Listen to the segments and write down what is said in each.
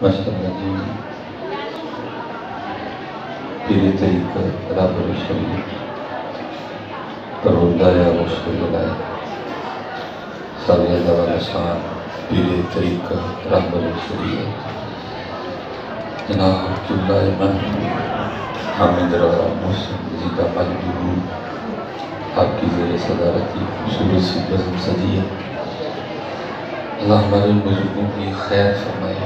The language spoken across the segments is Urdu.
ماشاءاللہ جی، پیر طریقہ رابر شریف پروردہ یا رسول اللہ سالیہ دوال شان پیر طریقہ رابر شریف جناب قبلہ امام حامد رضا محسن زیدہ مجدور آپ کی زیر صدارتی خوبصورت سی بزم سجی ہے۔ اللہ ہمارے بزرگوں کی خیر فرمائے،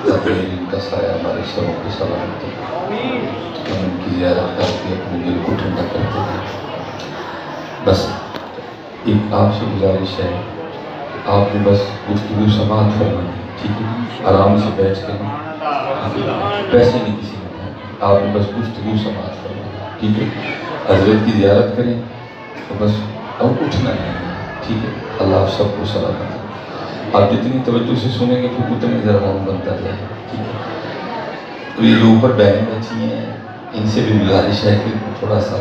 تاکہ ان کا سایہ ہمارے سروں کی سلامت ہے، ہم ان کی زیارت کر کے اپنے دل کو ٹھنڈا کرتے ہیں۔ بس ایک آپ سے گزارش ہے، آپ نے بس گفتگو سماعت فرمانی، ٹھیک ہے؟ آرام سے بیٹھ کے پیسے نہیں کسی نے، آپ نے بس گفتگو سماعت فرمانی، ٹھیک ہے؟ حضرت کی زیارت کریں تو بس اور اٹھنا ہے، ٹھیک ہے؟ اللہ آپ سب کو سلامت ہے۔ آپ جتنی توجہ سے سنیں گے تو اتنے ذرا بنتا جائے، ٹھیک ہے؟ تو یہ جو اوپر بہنیں بچی ہیں ان سے بھی گزارش ہے کہ تھوڑا سا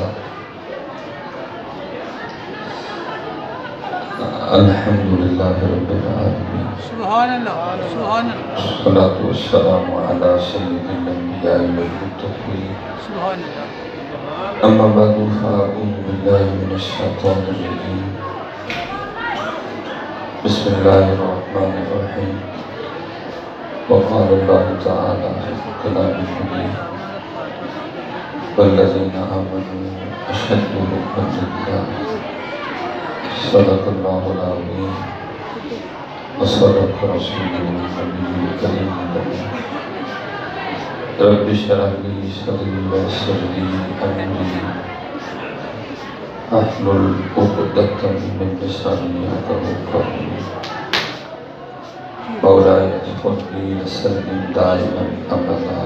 الحمدللہ رب العالمین، سبحان اللہ سبحان اللہ، والصلاة والسلام علی سید الانبیاء والمرسلین، سبحان اللہ۔ اما بعد فاعوذ باللہ من الشیطان الرجیم، بسم اللہ الرحمن الرحیم، وقال اللہ تعالی فی کلام المبین، والذین آمنوا اشد حبا للہ، صدق اللہ العظیم وصدق رسولہ النبی الکریم۔ رب اشرح لی صدری ویسر لی امری احلل عقدۃ من لسانی یفقہوا قولی۔ مولاي صل وسلم دائما ابدا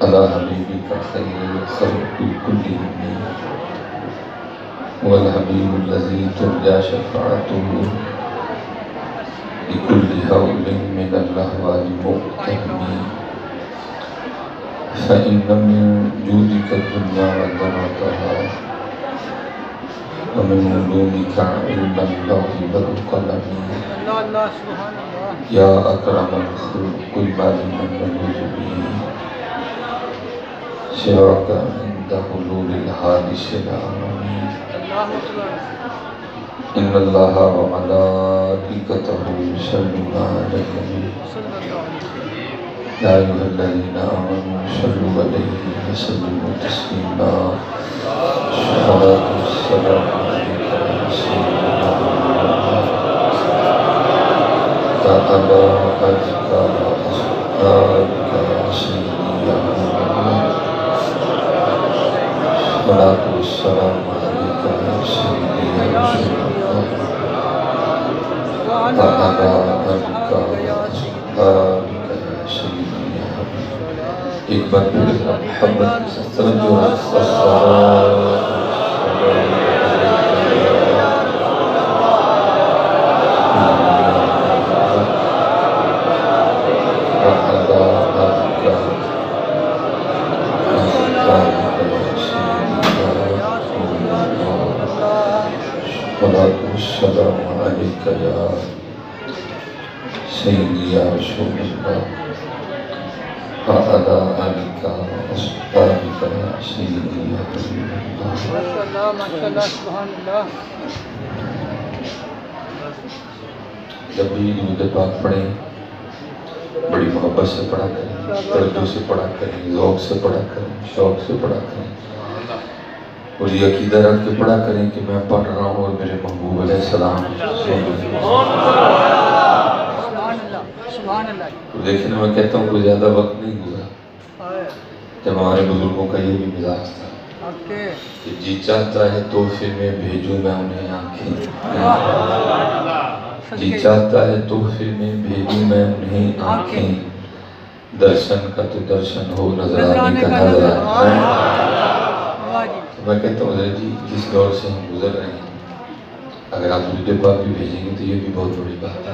على حبيبك خير الخلق كلهم والحبيب الذي ترجى شفاعته بكل هول من الاهوال مقتحم، فإن من جودك الدنيا وضرتها ومن علومك علم اللوح والقلم، یا اکرم الخلق المعلم المنوز به سواک عند حلول الحادث العالمین، ان اللہ وملائکتہ یصلون علی النبی یا ایھا الذین آمنوا صلوا علیہ وسلموا تسلیما، الصلاۃ والسلام علیک یا سیدنا تعالی حجک واصحابک یا سیدی یا محمد، الصلاۃ والسلام علیک یا سیدی یا رسول اللہ، تعالی حجک واصحابک یا سیدی یا حبیب۔ ایک بار پھر محبت کے ساتھ توجہ الصلاۃ والسلام علیک یا سیدی یا رسول اللہ، وعلی آلک واصحابک یا سیدی یا حبیب اللہ۔ ماشاءاللہ ماشاءاللہ، سبحان اللہ۔ جب بھی درود پاک پڑھیں بڑی محبت سے پڑھا کریں، توجہ سے پڑھا کریں، ذوق سے پڑھا کریں، شوق سے پڑھا کریں، اور یہ عقیدہ رکھ کے پڑھا کریں کہ میں پڑھ رہا ہوں اور میرے محبوب علیہ السلام سبحان اللہ۔ تو دیکھنے میں کہتا ہوں کوئی زیادہ وقت نہیں ہوا جب ہمارے بزرگوں کا یہ بھی مزاج تھا کہ جی چاہتا ہے تحفے میں بھیجوں میں انہیں آنکھیں، جی چاہتا ہے تحفے میں بھیجوں میں انہیں آنکھیں، درشن کا تو درشن ہو، نظرانے کا نظرانہ۔ میں کہتا ہوں حضرت جی جس دور سے ہم گزر رہے ہیں اگر آپ درود پاک بھی بھیجیں گے تو یہ بھی بہت بڑی بات ہے،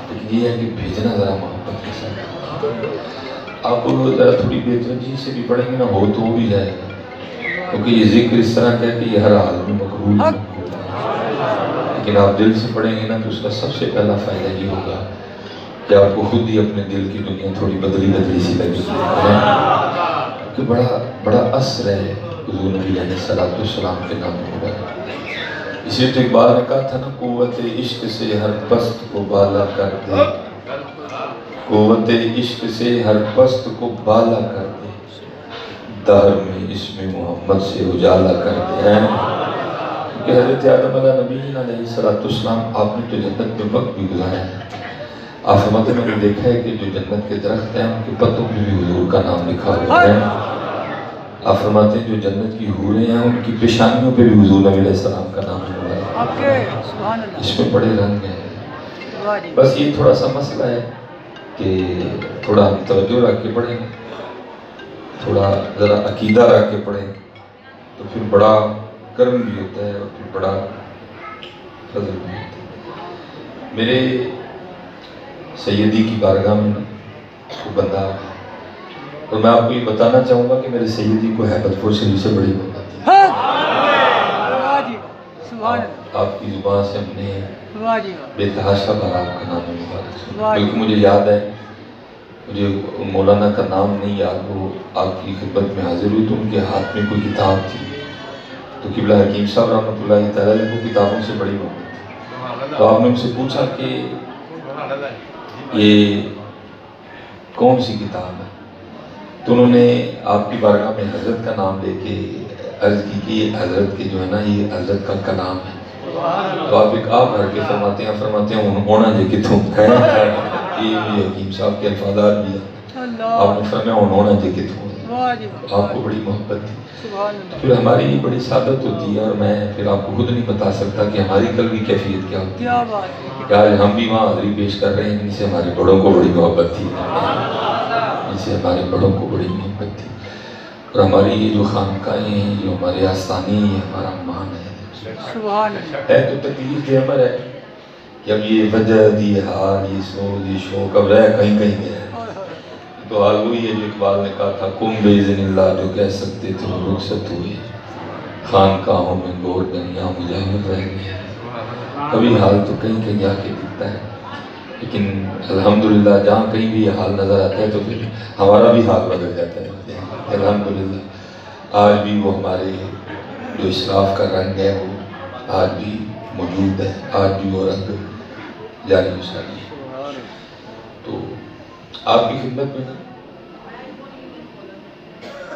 لیکن یہ ہے کہ بھیجنا ذرا محبت کے ساتھ۔ آپ ذرا تھوڑی بے توجہی سے بھی پڑھیں گے نا ہو تو وہ بھی جائے گا، کیونکہ یہ ذکر اس طرح کا ہے کہ یہ ہر حال میں مقبول ہے۔ لیکن آپ دل سے پڑھیں گے نا تو اس کا سب سے پہلا فائدہ یہ ہوگا کہ آپ کو خود ہی اپنے دل کی دنیا تھوڑی بدلی بدلی سی لگے گی، کہ بڑا اثر ہے حضور نبی علیہ السلام کے نام پر۔ اسی تو اقبال نے کہا تھا نا، قوت عشق سے ہر پست کو بالا کر دے، قوت عشق سے ہر پست کو بالا کر دے، دہر میں اسم محمد سے اجالا کر دے۔ کہ حضرت آدم علیہ نبی علیہ السلام آپ نے تو جنت میں وقت بھی گزارا ہے۔ آپ فرماتے میں نے دیکھا ہے کہ جو جنت کے درخت ہیں ان کے پتوں پہ بھی حضور کا نام لکھا ہوا ہے۔ آپ فرماتے ہیں جو جنت کی حوریں ہیں ان کی پیشانیوں پہ بھی حضور نبی علیہ السلام کا نام لکھا ہے۔ اس میں بڑے رنگ ہیں۔ بس یہ تھوڑا سا مسئلہ ہے کہ تھوڑا ہم توجہ رکھ کے پڑھیں، تھوڑا ذرا عقیدہ رکھ کے پڑھیں تو پھر بڑا کرم بھی ہوتا ہے اور پھر بڑا فضل بھی ہوتا ہے۔ میرے سیدی کی بارگاہ میں وہ بندہ، اور میں آپ کو یہ بتانا چاہوں گا کہ میرے سیدی کو ہیبت پور شریف سے بڑی محبت تھی۔ آپ کی زبان سے ہم نے بے تحاشا بار آپ کا نام مبارک سنا، بلکہ مجھے یاد ہے، مجھے مولانا کا نام نہیں یاد، وہ آپ کی خدمت میں حاضر ہوئی تو ان کے ہاتھ میں کوئی کتاب تھی، تو قبلہ حکیم صاحب رحمۃ اللہ تعالیٰ علیہ کو کتابوں سے بڑی محبت تھی۔ تو آپ نے ان سے پوچھا کہ یہ کون سی کتاب ہے؟ تو انہوں نے آپ کی بارگاہ میں حضرت کا نام لے کے عرض کی کہ یہ حضرت کے جو ہے نا یہ حضرت کا کلام ہے۔ تو آپ ایک آپ بھر کے فرماتے ہیں ہونا جے کتوں ہے، یہ مجھے حکیم صاحب کے الفاظات بھی ہیں۔ آپ نے فرمایا ہونا جے کتوں ہے، آپ کو بڑی محبت تھی۔ پھر ہماری بڑی سعادت ہوتی ہے، اور میں پھر آپ کو خود نہیں بتا سکتا کہ ہماری قلبی کیفیت کیا ہوتی ہے کہ آج ہم بھی وہاں حاضری پیش کر رہے ہیں جن سے ہمارے بڑوں کو بڑی محبت تھی، جن سے ہمارے بڑوں کو بڑی محبت تھی، اور ہماری یہ جو خانقاہیں ہیں، جو ہمارے آستانے ہیں، یہ ہمارا مان ہے۔ ہے تو تکلیف یہ عمر ہے کہ اب یہ وجد، یہ حال، یہ سوز، یہ شوق اب رہ کہیں کہیں گیا ہے۔ تو حال وہی ہے جو اقبال نے کہا تھا، کم بیزن اللہ، جو کہہ سکتے تھے وہ رخصت ہوئے، خانقاہوں میں گور دنیا مجاور رہ گیا۔ ابھی حال تو کہیں کہیں جا کے دکھتا ہے، لیکن الحمدللہ جہاں کہیں بھی یہ حال نظر آتا ہے تو پھر ہمارا بھی حال بدل جاتا ہے۔ الحمدللہ آج بھی وہ ہمارے جو اسراف کا رنگ ہے وہ آج بھی موجود ہے، آج بھی وہ رنگ جاری و ساری ہے۔ تو آپ کی خدمت میں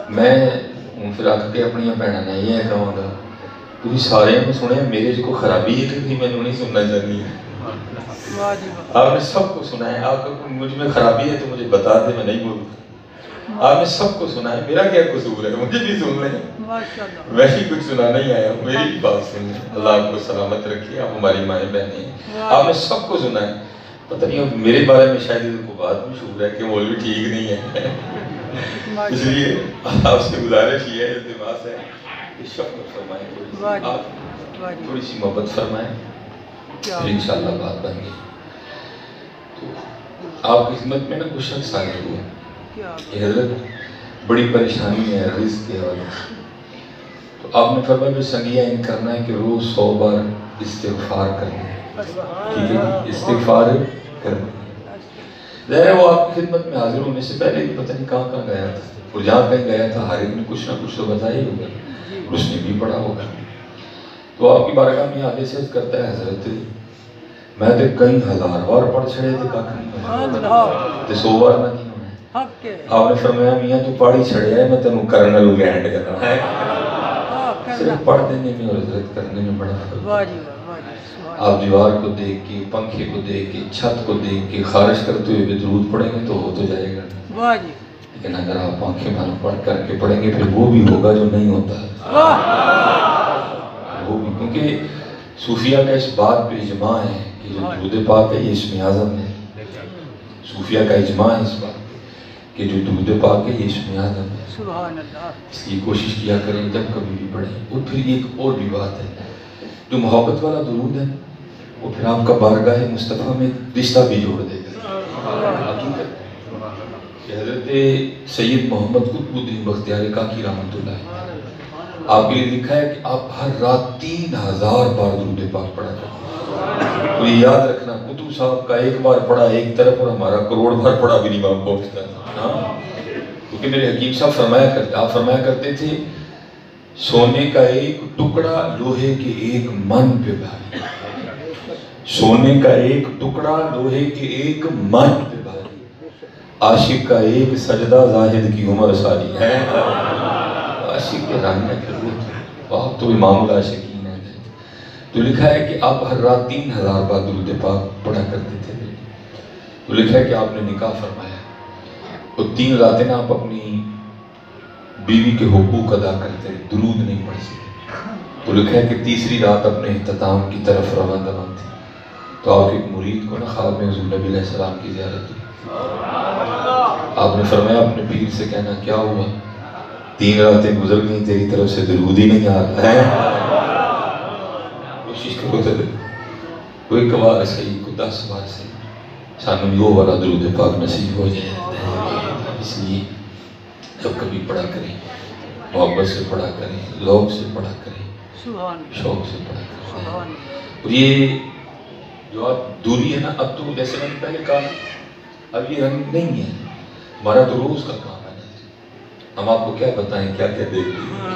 میں پھر آ کے اپنی بہنوں نے یہ کہوں گا، تھی سارے میں سنے میرے جو خرابی ہے تھی، میں نہیں سننا چاہتی ہے۔ آپ نے سب کو سنا ہے، آپ کو مجھ میں خرابی ہے تو مجھے بتا دے، میں نہیں بولوں۔ آپ نے سب کو سنا ہے، میرا کیا قصور ہے، مجھے بھی سن لیں، میں ہی کچھ سنا نہیں آیا ہوں، میری بھی بات سن لیں۔ اللہ آپ کو سلامت رکھیے، آپ ہماری مائیں بہنیں ہیں، آپ نے سب کو سنا ہے۔ پتہ نہیں میرے بارے میں شاید ان کو بات مشہور ہے کہ مولوی ٹھیک نہیں ہے، اس لیے آپ سے گزارش یہ ہے، التماس ہے کہ شفقت فرمائیں، آپ تھوڑی سی محبت فرمائیں، پھر انشاءاللہ بات بن گئی۔ تو آپ کی خدمت میں نا کچھ شخص آگے ہوئے کہ حضرت بڑی پریشانی ہے رزق کے حوالے سے، تو آپ نے فرمایا جو سنگیا ان کرنا ہے کہ روز 100 بار استغفار کرنا ہے، ٹھیک ہے، استغفار کرنا ہے۔ ظاہر ہے وہ آپ کی خدمت میں حاضر ہونے سے پہلے بھی پتہ نہیں کہاں گیا تھا، اور جہاں کہیں گیا تھا ہر ایک نے کچھ نہ کچھ تو بتایا ہی ہوگا، اس نے بھی پڑھا ہوگا۔ تو آپ کی بارگاہ میں آگے سے کرتا ہے حضرت میں تے کئی ہزار بار پڑھ چھڑے تے کاکھ نہیں ہوئے تے 100 بار نہ کی ہوئے۔ آپ نے فرمایا میاں تو پڑھی چھڑے ہے، میں تنوں کرنل گینڈ کرنا ہے۔ صرف پڑھ دینے میں اور حضرت کرنے میں بڑا فرق ہے۔ آپ دیوار کو دیکھ کے، پنکھے کو دیکھ کے، چھت کو دیکھ کے خارج کرتے ہوئے بھی درود پڑھیں گے تو ہو تو جائے گا، لیکن اگر آپ آنکھیں بند پڑھ کر کے پڑھیں گے پھر وہ بھی ہوگا جو نہیں ہوتا، وہ بھی، کیونکہ صوفیہ کا اس بات پہ اجماع ہے کہ جو درود پاک ہے یہ اسم اعظم ہے، صوفیہ کا اجماع ہے اس بات پہ کہ جو درود پاک ہے یہ اسم اعظم ہے، اس لیے کوشش کیا کریں جب کبھی بھی پڑھیں۔ اور پھر ایک اور بھی بات ہے، جو محبت والا درود ہے وہ پھر آپ کا بارگاہ مصطفیٰ میں رشتہ بھی جوڑ دے گا۔ حقیقت کہ حضرت سید محمد قطب الدین بختیار کاکی رحمۃ اللہ آپ کے لیے لکھا ہے کہ آپ ہر رات 3000 بار درود پاک پڑھا کرتے ہیں۔ تو یہ یاد رکھنا، قطب صاحب کا ایک بار پڑھا ایک طرف اور ہمارا کروڑ بار پڑھا بھی نہیں وہاں پہنچتا ہے۔ ہاں، کیونکہ میرے حکیم صاحب آپ فرمایا کرتے تھے سونے کا ایک ٹکڑا لوہے کے ایک من پہ بھاری، سونے کا ایک ٹکڑا لوہے کے ایک من پہ بھاری، عاشق کا ایک سجدہ زاہد کی عمر ساری ہے۔ عاشق کے رنگ میں پھر بہت تو امام العاشقین ہے۔ تو لکھا ہے کہ آپ ہر رات 3000 بار درود پاک پڑھا کرتے تھے۔ تو لکھا ہے کہ آپ نے نکاح فرمایا اور 3 راتیں نا آپ اپنی بیوی کے حقوق ادا کرتے، درود نہیں پڑھ سکتے۔ تو لکھا ہے کہ تیسری رات اپنے اختتام کی طرف رواں دواں تھی، تو آپ ایک مرید کو نا خواب میں حضور نبی علیہ السلام کی زیارت ہوئی۔ آپ نے فرمایا اپنے پیر سے کہنا کیا ہوا، 3 راتیں گزر گئیں تیری طرف سے درود ہی نہیں آ رہا ہے۔ کوشش کرو تو کوئی بار صحیح، کوئی 10 بار صحیح سانو یہ والا درود پاک نصیب ہو جائے۔ اس لیے جب کبھی پڑھا کریں محبت سے پڑھا کریں، لوگ سے پڑھا کریں، شوق سے پڑھا کریں۔ اور یہ جو آپ دوری ہے نا، اب تو جیسے میں نے پہلے کہا اب یہ رنگ نہیں ہے، ہمارا تو روز کا کام ہے نا، ہم آپ کو کیا بتائیں کیا کیا دیکھتے ہیں،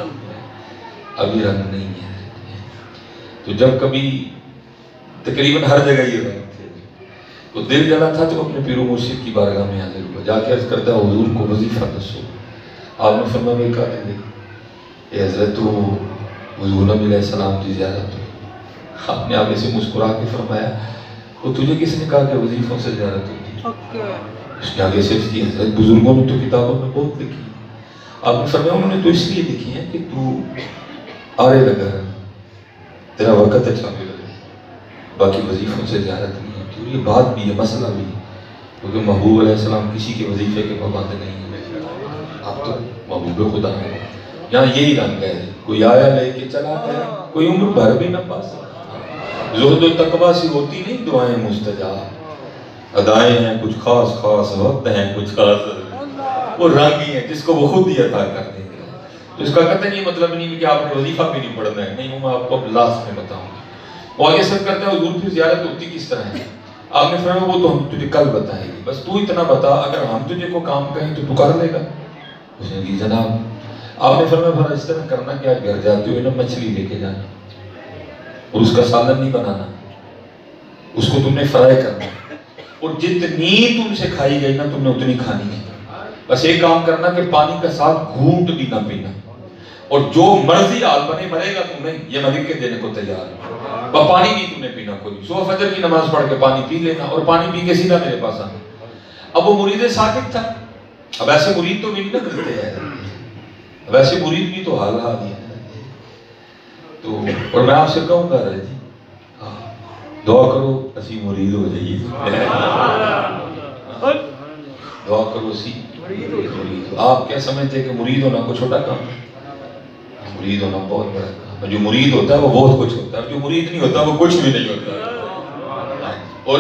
اب یہ رنگ نہیں ہے۔ تو جب کبھی تقریباً ہر جگہ یہ رنگ تھے تو دل جلا تھا تو اپنے پیر و مرشد کی بارگاہ میں حاضر ہوا، جا کے عرض کرتا حضور کو وظیفہ دسو۔ آپ نے فرمایا میں کہا دیں گے اے حضرت تو حضور نبی علیہ السلام کی زیارت ہوئی۔ آپ نے آگے سے مسکرا کے فرمایا وہ تجھے کس نے کہا کہ وظیفوں سے زیارت ہوتی؟ اس نے آگے سے کی حضرت بزرگوں نے تو کتابوں میں بہت لکھی۔ آپ نے فرمایا انہوں نے تو اس لیے لکھی ہے کہ تو آرے لگا تیرا وقت اچھا بھی لگے، باقی وظیفوں سے زیارت نہیں ہوتی۔ اور یہ بات بھی ہے، مسئلہ بھی ہے، کیونکہ محبوب علیہ السلام کسی کے وظیفے کے پابند نہیں ہیں، آپ تو محبوب خدا ہیں۔ یہاں یہی رنگ ہے، کوئی آیا لے کے چلا گیا، کوئی عمر بھر بھی نہ پا سکتا۔ زہد و تقویٰ سے ہوتی نہیں دعائیں مستجاب، ادائیں ہیں کچھ خاص خاص، وقت ہیں کچھ خاص، وہ رنگ ہی ہے جس کو وہ خود ہی عطا کر دیں گے۔ تو اس کا قطعاً یہ مطلب نہیں کہ آپ نے وظیفہ بھی نہیں پڑھنا ہے، نہیں، وہ میں آپ کو لاسٹ میں بتاؤں گا۔ وہ آگے سب کرتا ہے حضور پھر زیارت ہوتی کس طرح ہے؟ آپ نے فرمایا وہ تو ہم تجھے کل بتائیں گے، بس تو اتنا بتا اگر ہم تجھے کو کام کہیں تو تو کر لے گا؟ اس نے کہا جناب۔ آپ نے فرمایا بھلا اس طرح کرنا کہ آج گھر جاتے ہوئے نا مچھلی لے کے جانا اور اس کا سالن نہیں بنانا، اس کو تم نے فرائی کرنا، اور جتنی تم سے کھائی گئی نا تم نے اتنی کھانی ہے۔ بس ایک کام کرنا کہ پانی کا ساتھ گھونٹ بھی نہ پینا، اور جو مرضی حال بنے مرے گا تم نہیں، یہ میں لکھ کے دینے کو تیار ہوں۔ پانی نہیں تم نے پینا کوئی، صبح فجر کی نماز پڑھ کے پانی پی لینا، اور پانی پی کے سیدھا میرے پاس آنا۔ اب وہ مرید ثابت تھا، اب ایسے مرید تو بھی نہیں ملتے ہیں، اب ایسے مرید بھی تو حال ہی ہے۔ تو اور میں آپ سے کہوں گا رہے جی دعا کرو اسی مرید ہو جائیے، دعا کرو اسی مرید ہو۔ آپ کیا سمجھتے ہیں کہ مرید ہونا کوئی چھوٹا کام ہے؟ مرید ہونا بہت بڑا کام ہے۔ جو مرید ہوتا ہے وہ بہت کچھ ہوتا ہے، جو مرید نہیں ہوتا وہ کچھ بھی نہیں ہوتا۔ اور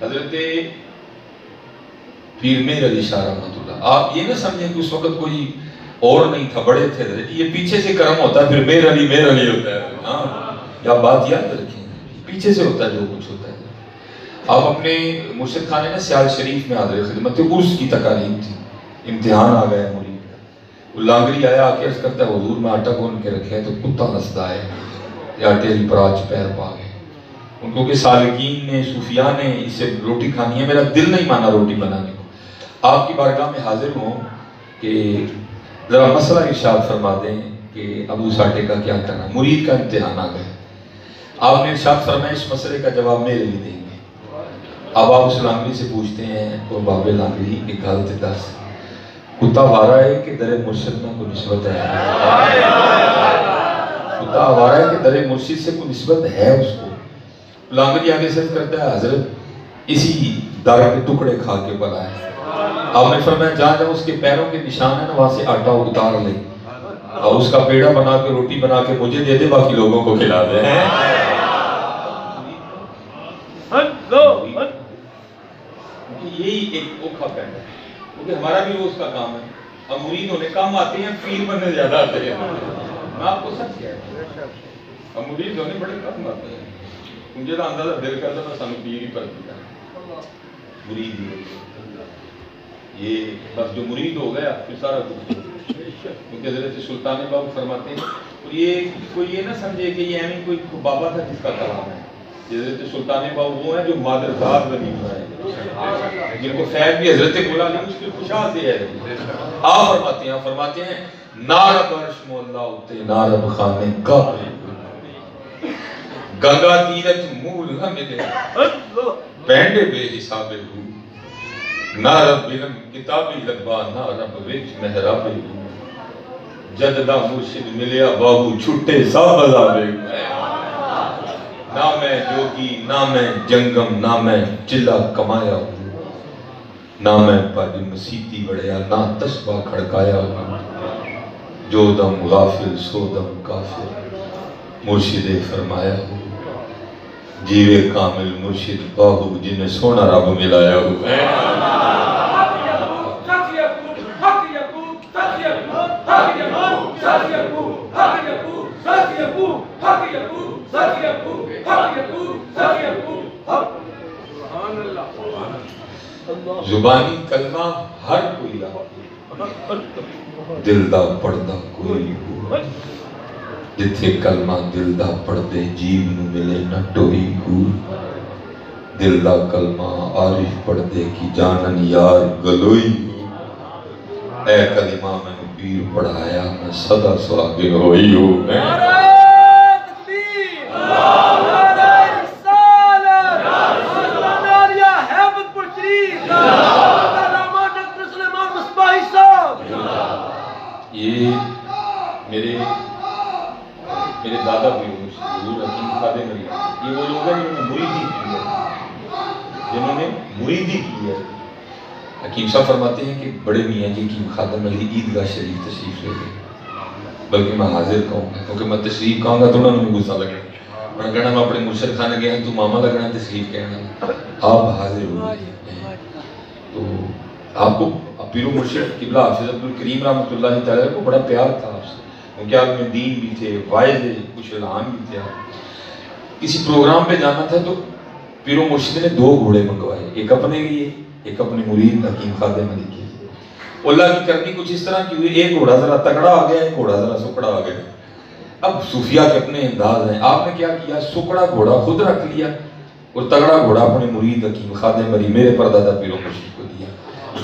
حضرت پیر میر علی شاہ رحمۃ اللہ، آپ یہ نہ سمجھیں کہ اس وقت کوئی اور نہیں تھا، بڑے تھے، یہ پیچھے سے کرم ہوتا ہے، پھر میر علی ہوتا ہے۔ ہاں، یا بات یاد رکھیں، پیچھے سے ہوتا ہے جو کچھ ہوتا ہے۔ آپ اپنے مرشد خانے میں سیال شریف میں حاضر خدمت، عرس کی تقاریب تھی، امتحان آ گیا مرید کا۔ وہ لانگری آیا، آ کے عرض کرتا ہے حضور میں آٹا گون کے رکھے تو کتا نستا ہے، یہ آٹے علی پراچ پیر پا گئے۔ ان کو کہ سالکین نے، صوفیاء نے اس سے روٹی کھانی ہے، میرا دل نہیں مانا روٹی بنانے کو۔ آپ کی بارگاہ میں حاضر ہوں کہ ذرا مسئلہ ارشاد فرما دیں کہ اب اس آٹے کا کیا کرنا، مرید کا امتحان آ گیا۔ آپ نے ارشاد فرمایا اس مسئلے کا جواب میرے لیے دیں گے۔ اب آپ اس لانگری سے پوچھتے ہیں اور بابے لانگری ایک حالت دس کتا آوارا ہے کہ در مرشد میں کوئی نسبت ہے؟ کتا آوارا ہے کہ در مرشد سے کوئی نسبت ہے اس کو؟ لانگری آگے سرچ کرتا ہے حضرت اسی در کے ٹکڑے کھا کے بنا ہے۔ آپ نے فرمایا جہاں جب اس کے پیروں کے نشان ہے نا وہاں سے آٹا اتار لے اور اس کا پیڑا بنا کے روٹی بنا کے مجھے دے دے، باقی لوگوں کو کھلا دے۔ یہی ایک اوکھا پہنا ہے، کیونکہ ہمارا بھی روز کا کام ہے، اب مرید ہونے کام آتے ہیں، پیر بننے زیادہ آتے ہیں۔ میں آپ کو سچ کہہ رہا ہوں. اب مرید ہونے بڑے کم آتے ہیں. مجھے تو اندازہ دل کرتا میں سانو پیر ہی پر دیا مرید ہی. یہ بس جو مرید ہو گیا پھر سارا کچھ. کیونکہ حضرت سلطان بابو فرماتے ہیں اور یہ کوئی یہ نہ سمجھے کہ یہ ایویں کوئی بابا تھا جس کا کلام ہے. حضرت سلطان بابو وہ ہیں جو مادرزاد بنی ہوا ہے, جن کو فیض بھی حضرت مولا علی مشکل کشا سے ہے. آپ فرماتے ہیں نارب عرش مولا اتے نارب خانے کا گنگا تیرت مول نہ ملے پینڈے بے حساب ہو نارب علم کتابی لگوا نارب وچ محراب ہو جددہ مرشد ملیا بابو چھٹے سب عذابے. نہ میں جوگی نہ میں جنگم نہ میں چلا کمایا ہوں نہ میں پاج مسیتی بڑھیا نہ تسبہ کھڑکایا ہوں جو دم غافل سو دم کافر مرشد فرمایا ہوں جیوے کامل مرشد باہو جنہیں سونا رب ملایا ہوں. زبانی کلمہ ہر کوئی رہا دل دا پڑھدا کوئی ہو جتھے کلمہ دل دا پڑھدے جیب نو ملے نہ ٹوئی ہو دل دا کلمہ عارف پڑھدے کی جانن یار گلوئی ہو اے کلمہ میں پیر پڑھایا میں صدا سواگن ہوئی ہو. یہ میرے دادا بھی حضور حکیم خادم علی یہ وہ لوگ ہیں جنہوں نے مریدی کی ہے. حکیم صاحب فرماتے ہیں کہ بڑے میاں جی حکیم خادم علی عیدگاہ شریف تشریف لے گئے, بلکہ میں حاضر کہوں گا کیونکہ میں تشریف کہوں گا تو انہوں نے غصہ لگے میں کہنا میں اپنے مرشد خانے گیا تو ماما لگنا تشریف کہنا آپ حاضر ہوئے. تو آپ کو پیر و مرشد قبلہ حافظ عبدالکریم رحمۃ اللہ تعالیٰ کو بڑا پیار تھا آپ سے کیونکہ آپ میں دین بھی تھے واعظ کچھ اعلان بھی تھے. کسی پروگرام پہ جانا تھا تو پیر و مرشد نے 2 گھوڑے منگوائے, ایک اپنے لیے ایک اپنے مرید حکیم خادم علی کے لیے. اللہ کی کرنی کچھ اس طرح کی ہوئی ایک گھوڑا ذرا تگڑا آ گیا ایک گھوڑا ذرا سکڑا آ گیا. اب صوفیہ کے اپنے انداز ہیں. آپ نے کیا کیا سکڑا گھوڑا خود رکھ لیا اور تگڑا گھوڑا اپنے مرید حکیم خادم علی میرے پردادا پیر و مرشد کو دیا.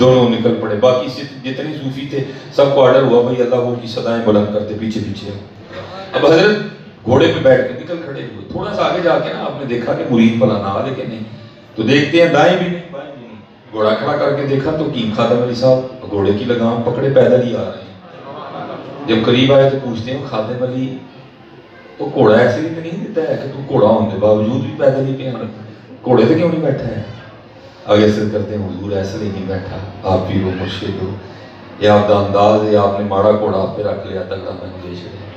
دونوں نکل پڑے. باقی جتنے صوفی تھے سب کو آرڈر ہوا بھائی اللہ وہ کی صدائیں بلند کرتے پیچھے پیچھے. اب حضرت گھوڑے پہ بیٹھ کے نکل کھڑے ہوئے. تھوڑا سا آگے جا کے نا آپ نے دیکھا کہ مرید پلا نہ آ لیکن نہیں تو دیکھتے ہیں دائیں بھی نہیں بائیں بھی نہیں. گھوڑا کھڑا کر کے دیکھا تو حکیم خادم علی صاحب گھوڑے کی لگام پکڑے پیدل ہی آ رہے ہیں. جب قریب آئے تو پوچھتے ہیں خادم علی وہ گھوڑا ایسے ہی تو نہیں دیتا ہے کہ تو گھوڑا ہونے باوجود بھی پیدل ہی پہ گھوڑے سے کیوں نہیں بیٹھا ہے. آگے سے کرتے ہیں حضور ایسے نہیں بیٹھا آپ پیر و مرشد ہو یہ آپ کا انداز ہے آپ نے ماڑا گھوڑا آپ پہ رکھ لیا تگڑا میں دے چڑیا.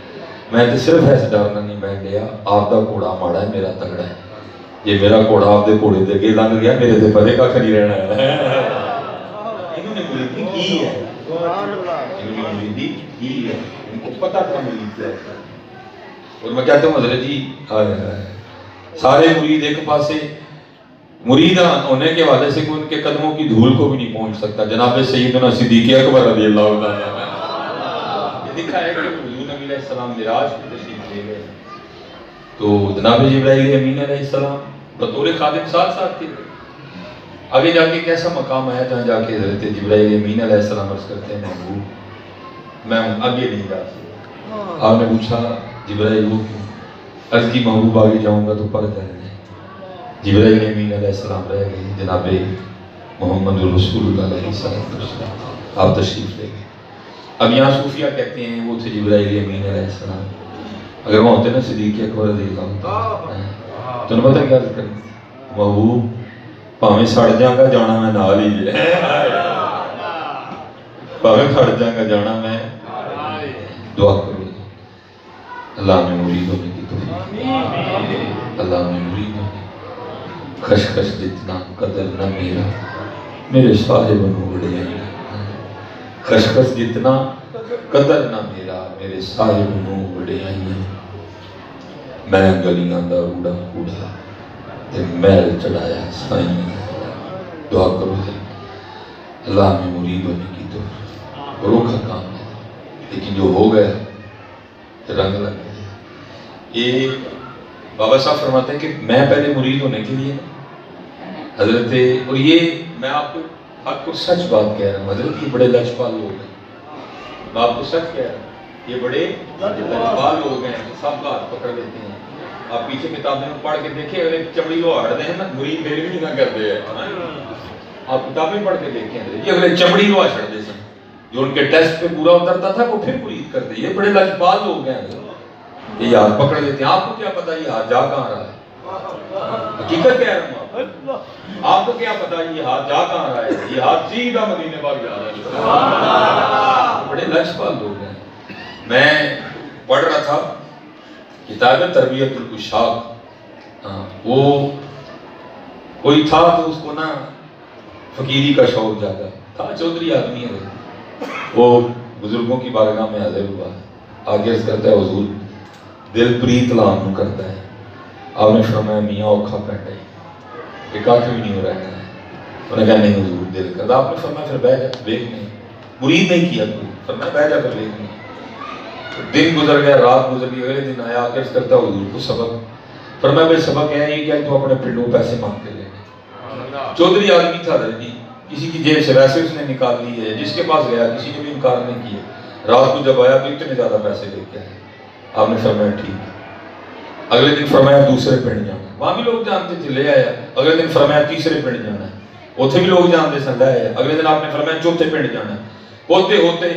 میں تو صرف ایسے ڈرنا نہیں بیٹھ لیا آپ کا گھوڑا ماڑا ہے میرا تگڑا ہے. یہ میرا گھوڑا آپ کے گھوڑے دے اگے لنگ گیا میرے سے پرے کا کھڑی رہنا ہے. انہوں نے مریدی کی ہے انہوں نے مریدی کی ہے ان کو پتہ تھا مرید ہے. اور میں کہتا ہوں حضرت جی سارے مرید ایک پاسے مرید ہونے کے حوالے سے ان کے قدموں کی دھول کو بھی نہیں پہنچ سکتا. جناب سیدنا صدیق اکبر رضی اللہ عنہ یہ لکھا ہے کہ حضور نبی علیہ السلام معراج کی تشریف لے گئے تو جناب جبرائیل امین علیہ السلام بطور خادم ساتھ ساتھ تھے. آگے جا کے کیسا مقام آیا جہاں جا کے حضرت جبرائیل امین علیہ السلام عرض کرتے ہیں محبوب میں آگے نہیں جا سکتا. آپ نے پوچھا جبرائیل وہ کیوں؟ عرض کی محبوب آگے جاؤں گا تو پڑ جائے گا. جبرائیل امین علیہ السلام رہ گئے جناب محمد رسول اللہ علیہ السلام آپ تشریف لے گئے. اب یہاں صوفیہ کہتے ہیں وہ تھے جبرائیل امین علیہ السلام. اگر وہ ہوتے نا صدیق اکبر رضی اللہ عنہ تو انہیں پتہ کیا ذکر محبوب پاویں سڑ جاؤں گا جانا میں نال ہی پاویں سڑ جاؤں گا جانا میں دعا کرو اللہ میں مرید ہونے کی توفیق اللہ میں مرید ہونے خشخش جتنا قدر نہ میرا میرے صاحب نوڑے خشخش جتنا قدر نہ میرا میرے صاحب نو بڑے آئیاں میں گلیاں دا روڑا کوڑا تے محل چڑھایا سائیں دعا کرو ہے اللہ میں مرید ہونے کی تو روکھا کام ہے لیکن جو ہو گیا رنگ لگ گیا یہ بابا صاحب فرماتے ہیں کہ میں پہلے مرید ہونے کے لیے حضرت اور یہ میں آپ کو حق کو سچ بات کہہ رہا ہوں حضرت یہ بڑے لجپال لوگ ہیں میں آپ کو سچ کہہ رہا ہوں یہ بڑے لجپال لوگ ہیں سب کا ہاتھ پکڑ لیتے ہیں آپ پیچھے کتابیں پڑھ کے دیکھیں اگر چمڑی لو ہڑ دیں نا مرید میرے بھی نہ کرتے ہیں آپ کتابیں پڑھ کے دیکھیں یہ اگر چمڑی لو چھڑ دے سن جو ان کے ٹیسٹ پہ پورا اترتا تھا وہ پھر مرید کرتے یہ بڑے لجپال لوگ ہیں یہ ہاتھ پکڑ لیتے ہیں آپ کو کیا پتا یہ ہاتھ جا کہاں رہا ہے حقیقت کہہ رہا ہوں آپ کو کیا پتا یہ ہاتھ جا کہاں رہا ہے یہ ہاتھ سیدھا مدینے پاک جا رہا ہے بڑے لجپال لوگ ہیں میں پڑھ رہا تھا کتاب تربیت العشاق وہ کوئی تھا تو اس کو نا فقیری کا شوق جاگا تھا چودھری آدمی ہے وہ بزرگوں کی بارگاہ میں حاضر ہوا آگے عرض کرتا ہے حضور دل پریت لام کرتا ہے آپ نے فرمایا میاں اوکھا پینڈ ہے کہ کافی بھی نہیں ہو رہا ہے انہوں نے کہا نہیں حضور دل کرتا آپ نے فرمایا پھر بیٹھ جا دیکھ نہیں مرید نہیں کیا کوئی فرمایا بیٹھ جا کر دیکھ نہیں دن گزر گیا رات گزر گئی اگلے دن آیا آگے عرض کرتا حضور کو سبق فرمایا بھائی سبق ہے یہ کیا تو اپنے پنڈوں پیسے مانگ کے لے چودھری آدمی تھا درجی کسی کی جیب سے ویسے اس نے نکال لی ہے جس کے پاس گیا کسی نے بھی انکار نہیں کیا رات کو جب آیا تو اتنے زیادہ پیسے لے کے آئے آپ نے فرمایا ٹھیک اگلے دن فرمایا دوسرے پنڈ جانا وہاں بھی لوگ جانتے تھے لے آیا اگلے دن فرمایا تیسرے پنڈ جانا ہے اتنے بھی لوگ جانتے سن لے آیا اگلے دن آپ نے فرمایا چوتھے پنڈ جانا ہے ہوتے ہوتے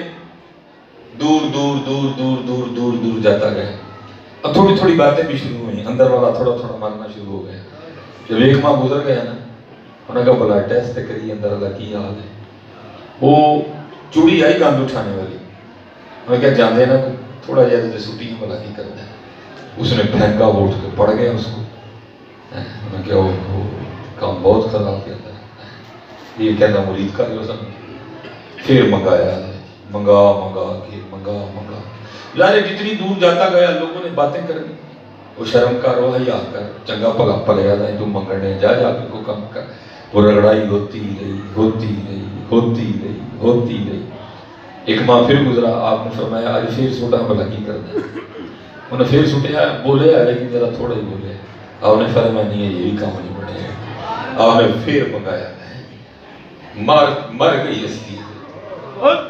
دور دور دور دور دور دور دور جاتا گیا اب تھوڑی تھوڑی باتیں بھی شروع ہوئی اندر والا تھوڑا تھوڑا مارنا شروع ہو گیا جب ایک ماہ گزر گیا نا انہوں نے کہا بلڈ ٹیسٹ کریے اندر والا کی حال ہے وہ چوڑی آئی گند اٹھانے والی انہوں نے کہا جانے نا تھوڑا جہاں سوٹی بلا کی کرتا ہے اس نے پھینکا وہ اٹھ کے پڑ گیا اس کو انہوں نے کہا وہ کام بہت خراب کیا تھا یہ کہنا مرید کا جو سن پھر منگایا منگا منگا کے منگا منگا یار جتنی دور جاتا گیا لوگوں نے باتیں کرنی وہ شرم کر وہ حیا کر چنگا پگا پلیا تھا تو منگنے جا جا کے کو کم کر وہ رگڑائی ہوتی رہی ہوتی رہی ہوتی رہی ہوتی رہی ایک ماہ پھر گزرا آپ نے فرمایا آج پھر سوٹا بلا کی کر دیں انہوں نے پھر سوٹیا بولے لیکن ذرا تھوڑا ہی بولے آپ نے فرمایا نہیں ہے یہ بھی کام نہیں بڑھے آپ نے پھر منگایا مر گئی ہستی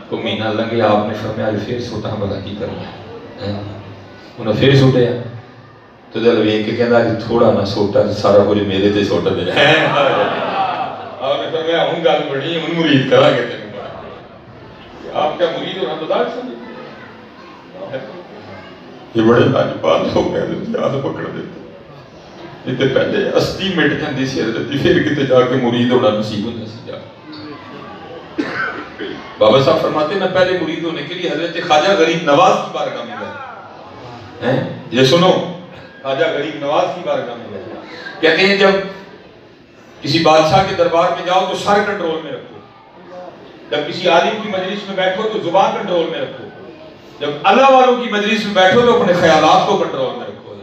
کو مہینہ لگے آپ نے فرمایا آج پھر سوٹا بلا کی کر دیں انہوں نے پھر سوٹیا تو جب ایک کہ کہنا کہ تھوڑا نہ سوٹا سارا کچھ میرے تے سوٹا دے آپ نے فرمایا ہوں گل بڑی ہوں مرید کرا کے تینوں آپ کیا مرید ہونا بتا سکتے یہ بڑے لاجواب لوگ ہیں یاد پکڑ دیتے اتنے پہلے استی مٹ جاندی سی حضرت پھر کتے جا کے مرید ہونا نصیب ہوتا سی جا بابا صاحب فرماتے ہیں میں پہلے مرید ہونے کے لیے حضرت خواجہ غریب نواز کی بارگاہ میں گیا یہ سنو خواجہ غریب نواز کی بارگاہ میں گیا کہتے ہیں جب کسی بادشاہ کے دربار میں جاؤ تو سر کنٹرول میں رکھو جب کسی عالم کی مجلس میں بیٹھو تو زبان کنٹرول میں رکھو جب اللہ والوں کی مجلس میں بیٹھو تو اپنے خیالات کو کنٹرول میں رکھو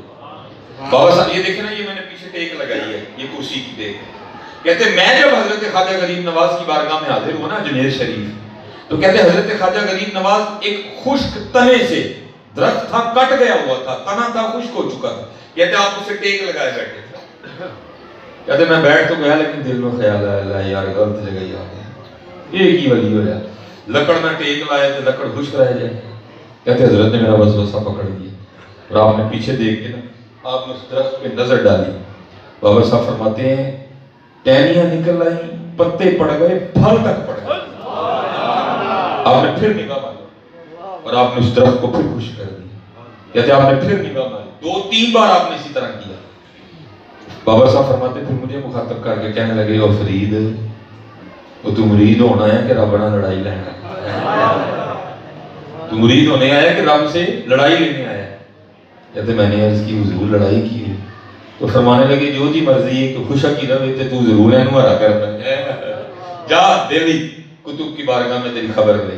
بابا صاحب یہ دیکھیں نا یہ میں نے پیچھے ٹیک لگائی ہے یہ کرسی کی ٹیک کہتے ہیں میں جب حضرت خواجہ غریب نواز کی بارگاہ میں حاضر ہوا نا اجمیر شریف تو کہتے ہیں حضرت خواجہ غریب نواز ایک خشک تنے سے درخت تھا کٹ گیا ہوا تھا تنا تھا خشک ہو چکا تھا کہتے ہیں آپ اسے ٹیک لگائے بیٹھے کہتے ہیں میں بیٹھ تو گیا لیکن دل میں خیال آیا اللہ یار غلط جگہ ہی آ گیا یہ کی ولی ہو رہا لکڑ میں ٹیک لائے تو لکڑ خشک رہ جائے کہتے ہیں حضرت نے میرا وسوسہ پکڑ دیا اور آپ نے پیچھے دیکھ کے نا آپ نے اس درخت پہ نظر ڈالی بابا صاحب فرماتے ہیں ٹہنیاں نکل آئی پتے پڑ گئے پھل تک پڑ گئے آپ نے پھر نگاہ ماری اور آپ نے اس درخت کو پھر خشک کر دیا کہتے ہیں آپ نے پھر نگاہ ماری 2-3 بار آپ نے اسی طرح کیا بابا صاحب فرماتے پھر مجھے مخاطب کر کے کہنے لگے او فرید وہ تو مرید ہونا ہے کہ رب نہ لڑائی لینا تو مرید ہونے آیا کہ رب سے لڑائی لینے آیا کہتے میں نے عرض کی حضور لڑائی کی ہے تو فرمانے لگے جو جی مرضی ہے کہ خوشا کی رہے تھے تو ضرور ہے نمارا کرنا جا دلی کتب کی بارگاہ میں تیری خبر لے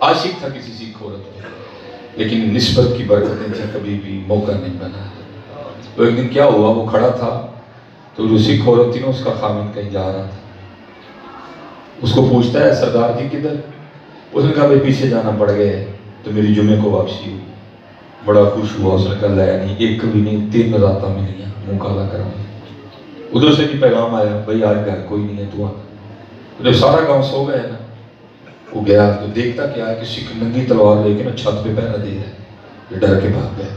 عاشق تھا کسی سکھ عورت پہ، لیکن نسبت کی برکتیں تھیں، کبھی بھی موقع نہیں بنا۔ تو ایک دن کیا ہوا، وہ کھڑا تھا تو جو سکھ عورت تھی نا اس کا خامن کہیں جا رہا تھا، اس کو پوچھتا ہے سردار جی کدھر؟ اس نے کہا بھائی پیچھے جانا پڑ گئے تو میری جمعے کو واپسی ہوئی۔ بڑا خوش ہوا، اس نے کہا لے نہیں، ایک کبھی نہیں 3 راتاں ملی ہیں، منہ کالا کرا۔ ادھر سے بھی پیغام آیا بھائی آج گھر کوئی نہیں ہے تو آ۔ جب سارا گاؤں سو گئے نا، وہ گیا تو دیکھتا کیا ہے کہ سکھ ننگی تلوار لے کے نا چھت پہ پہرا دے رہا ہے، یہ ڈر کے بھاگ گیا۔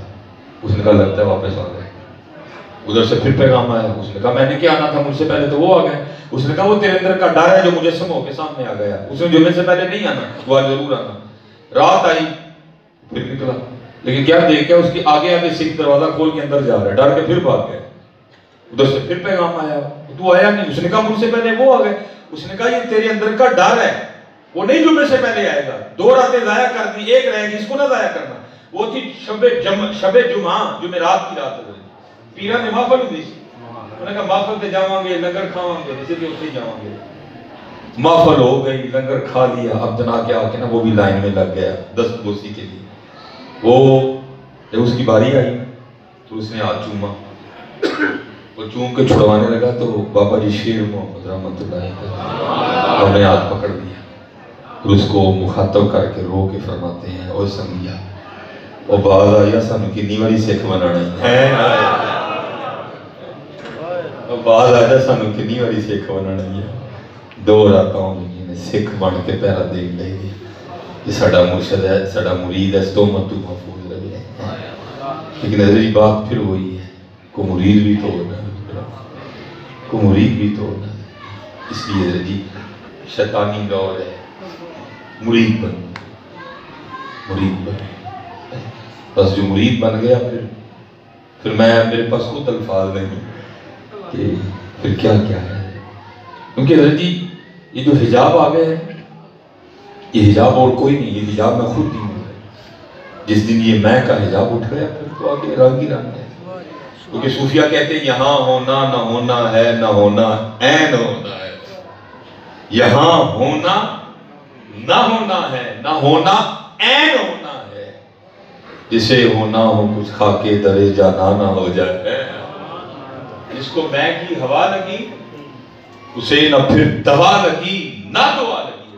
اس نے کہا لگتا ہے واپس آ گئے۔ ادھر سے پھر پیغام آیا، اس نے کہا میں نے کیا آنا تھا، مجھ سے پہلے تو وہ آ گئے۔ اس نے کہا وہ تیرے اندر کا ڈر ہے جو مجسم ہو کے سامنے آ گیا، اس نے جمعے سے پہلے نہیں آنا، تو آج ضرور آنا۔ رات آئی پھر نکلا، لیکن کیا دیکھا اس کی آگے آگے سکھ دروازہ کھول کے اندر جا رہا ہے، ڈر کے پھر بھاگ گئے۔ ادھر سے پھر پیغام آیا، تو آیا نہیں۔ اس نے کہا مجھ سے پہلے وہ آ گئے۔ اس نے کہا یہ تیرے اندر کا ڈر ہے، وہ نہیں جمعے سے پہلے آئے گا، 2 راتیں ضائع کر دی، ایک رہے گی، اس کو نہ ضائع کرنا۔ وہ تھی شب جمعہ، جمعرات کی رات ہوئی، پیران نے محفل دی سی۔ انہوں نے کہا محفل تے جاواں گے، لنگر کھاواں گے، جیسے بھی اتنے جاواں گے۔ محفل ہو گئی، لنگر کھا لیا، اب جنا کے آ کے نا وہ بھی لائن میں لگ گیا دست بوسی کے لیے۔ وہ جب اس کی باری آئی تو اس نے ہاتھ چوما، وہ چوم کے چھڑوانے لگا تو بابا جی شیر محمد رحمت اللہ علیہ ہم نے ہاتھ پکڑ لیا اور اس کو مخاطب کر کے رو کے فرماتے ہیں اور سنگیا وہ باز آیا سانو کنی واری سکھ بنانا ہے، باز آیا سانو کنی واری سکھ بنانا ہے۔ 2 راتوں میں سکھ بن کے پہرا دیکھ لے گی، یہ ساڈا مرشد ہے، ساڈا مرید ہے، اس تو مت محفوظ رہے۔ لیکن حضرت بات پھر وہی ہے، کو مرید بھی توڑنا، کو مرید بھی توڑنا۔ اس لیے حضرت شیطانی دور ہے، مرید بن، مرید بن۔ بس جو مرید بن گیا پھر میں میرے پاس خود الفاظ نہیں کہ پھر کیا کیا ہے۔ کیونکہ حضرت جی یہ جو حجاب آ گئے ہیں، یہ حجاب اور کوئی نہیں، یہ حجاب میں خود نہیں ہوں۔ جس دن یہ میں کا حجاب اٹھ گیا پھر تو آگے رنگ ہی رنگ ہے۔ کیونکہ صوفیہ کہتے ہیں یہاں ہونا نہ ہونا ہے، نہ ہونا عین ہونا ہے۔ یہاں ہونا نہ ہونا ہے، نہ ہونا عین ہونا ہے۔ جسے ہونا ہو کچھ کھا کے درے جانا نہ ہو جائے، جس کو میں کی ہوا لگی اسے نہ پھر دوا لگی نہ دعا لگی۔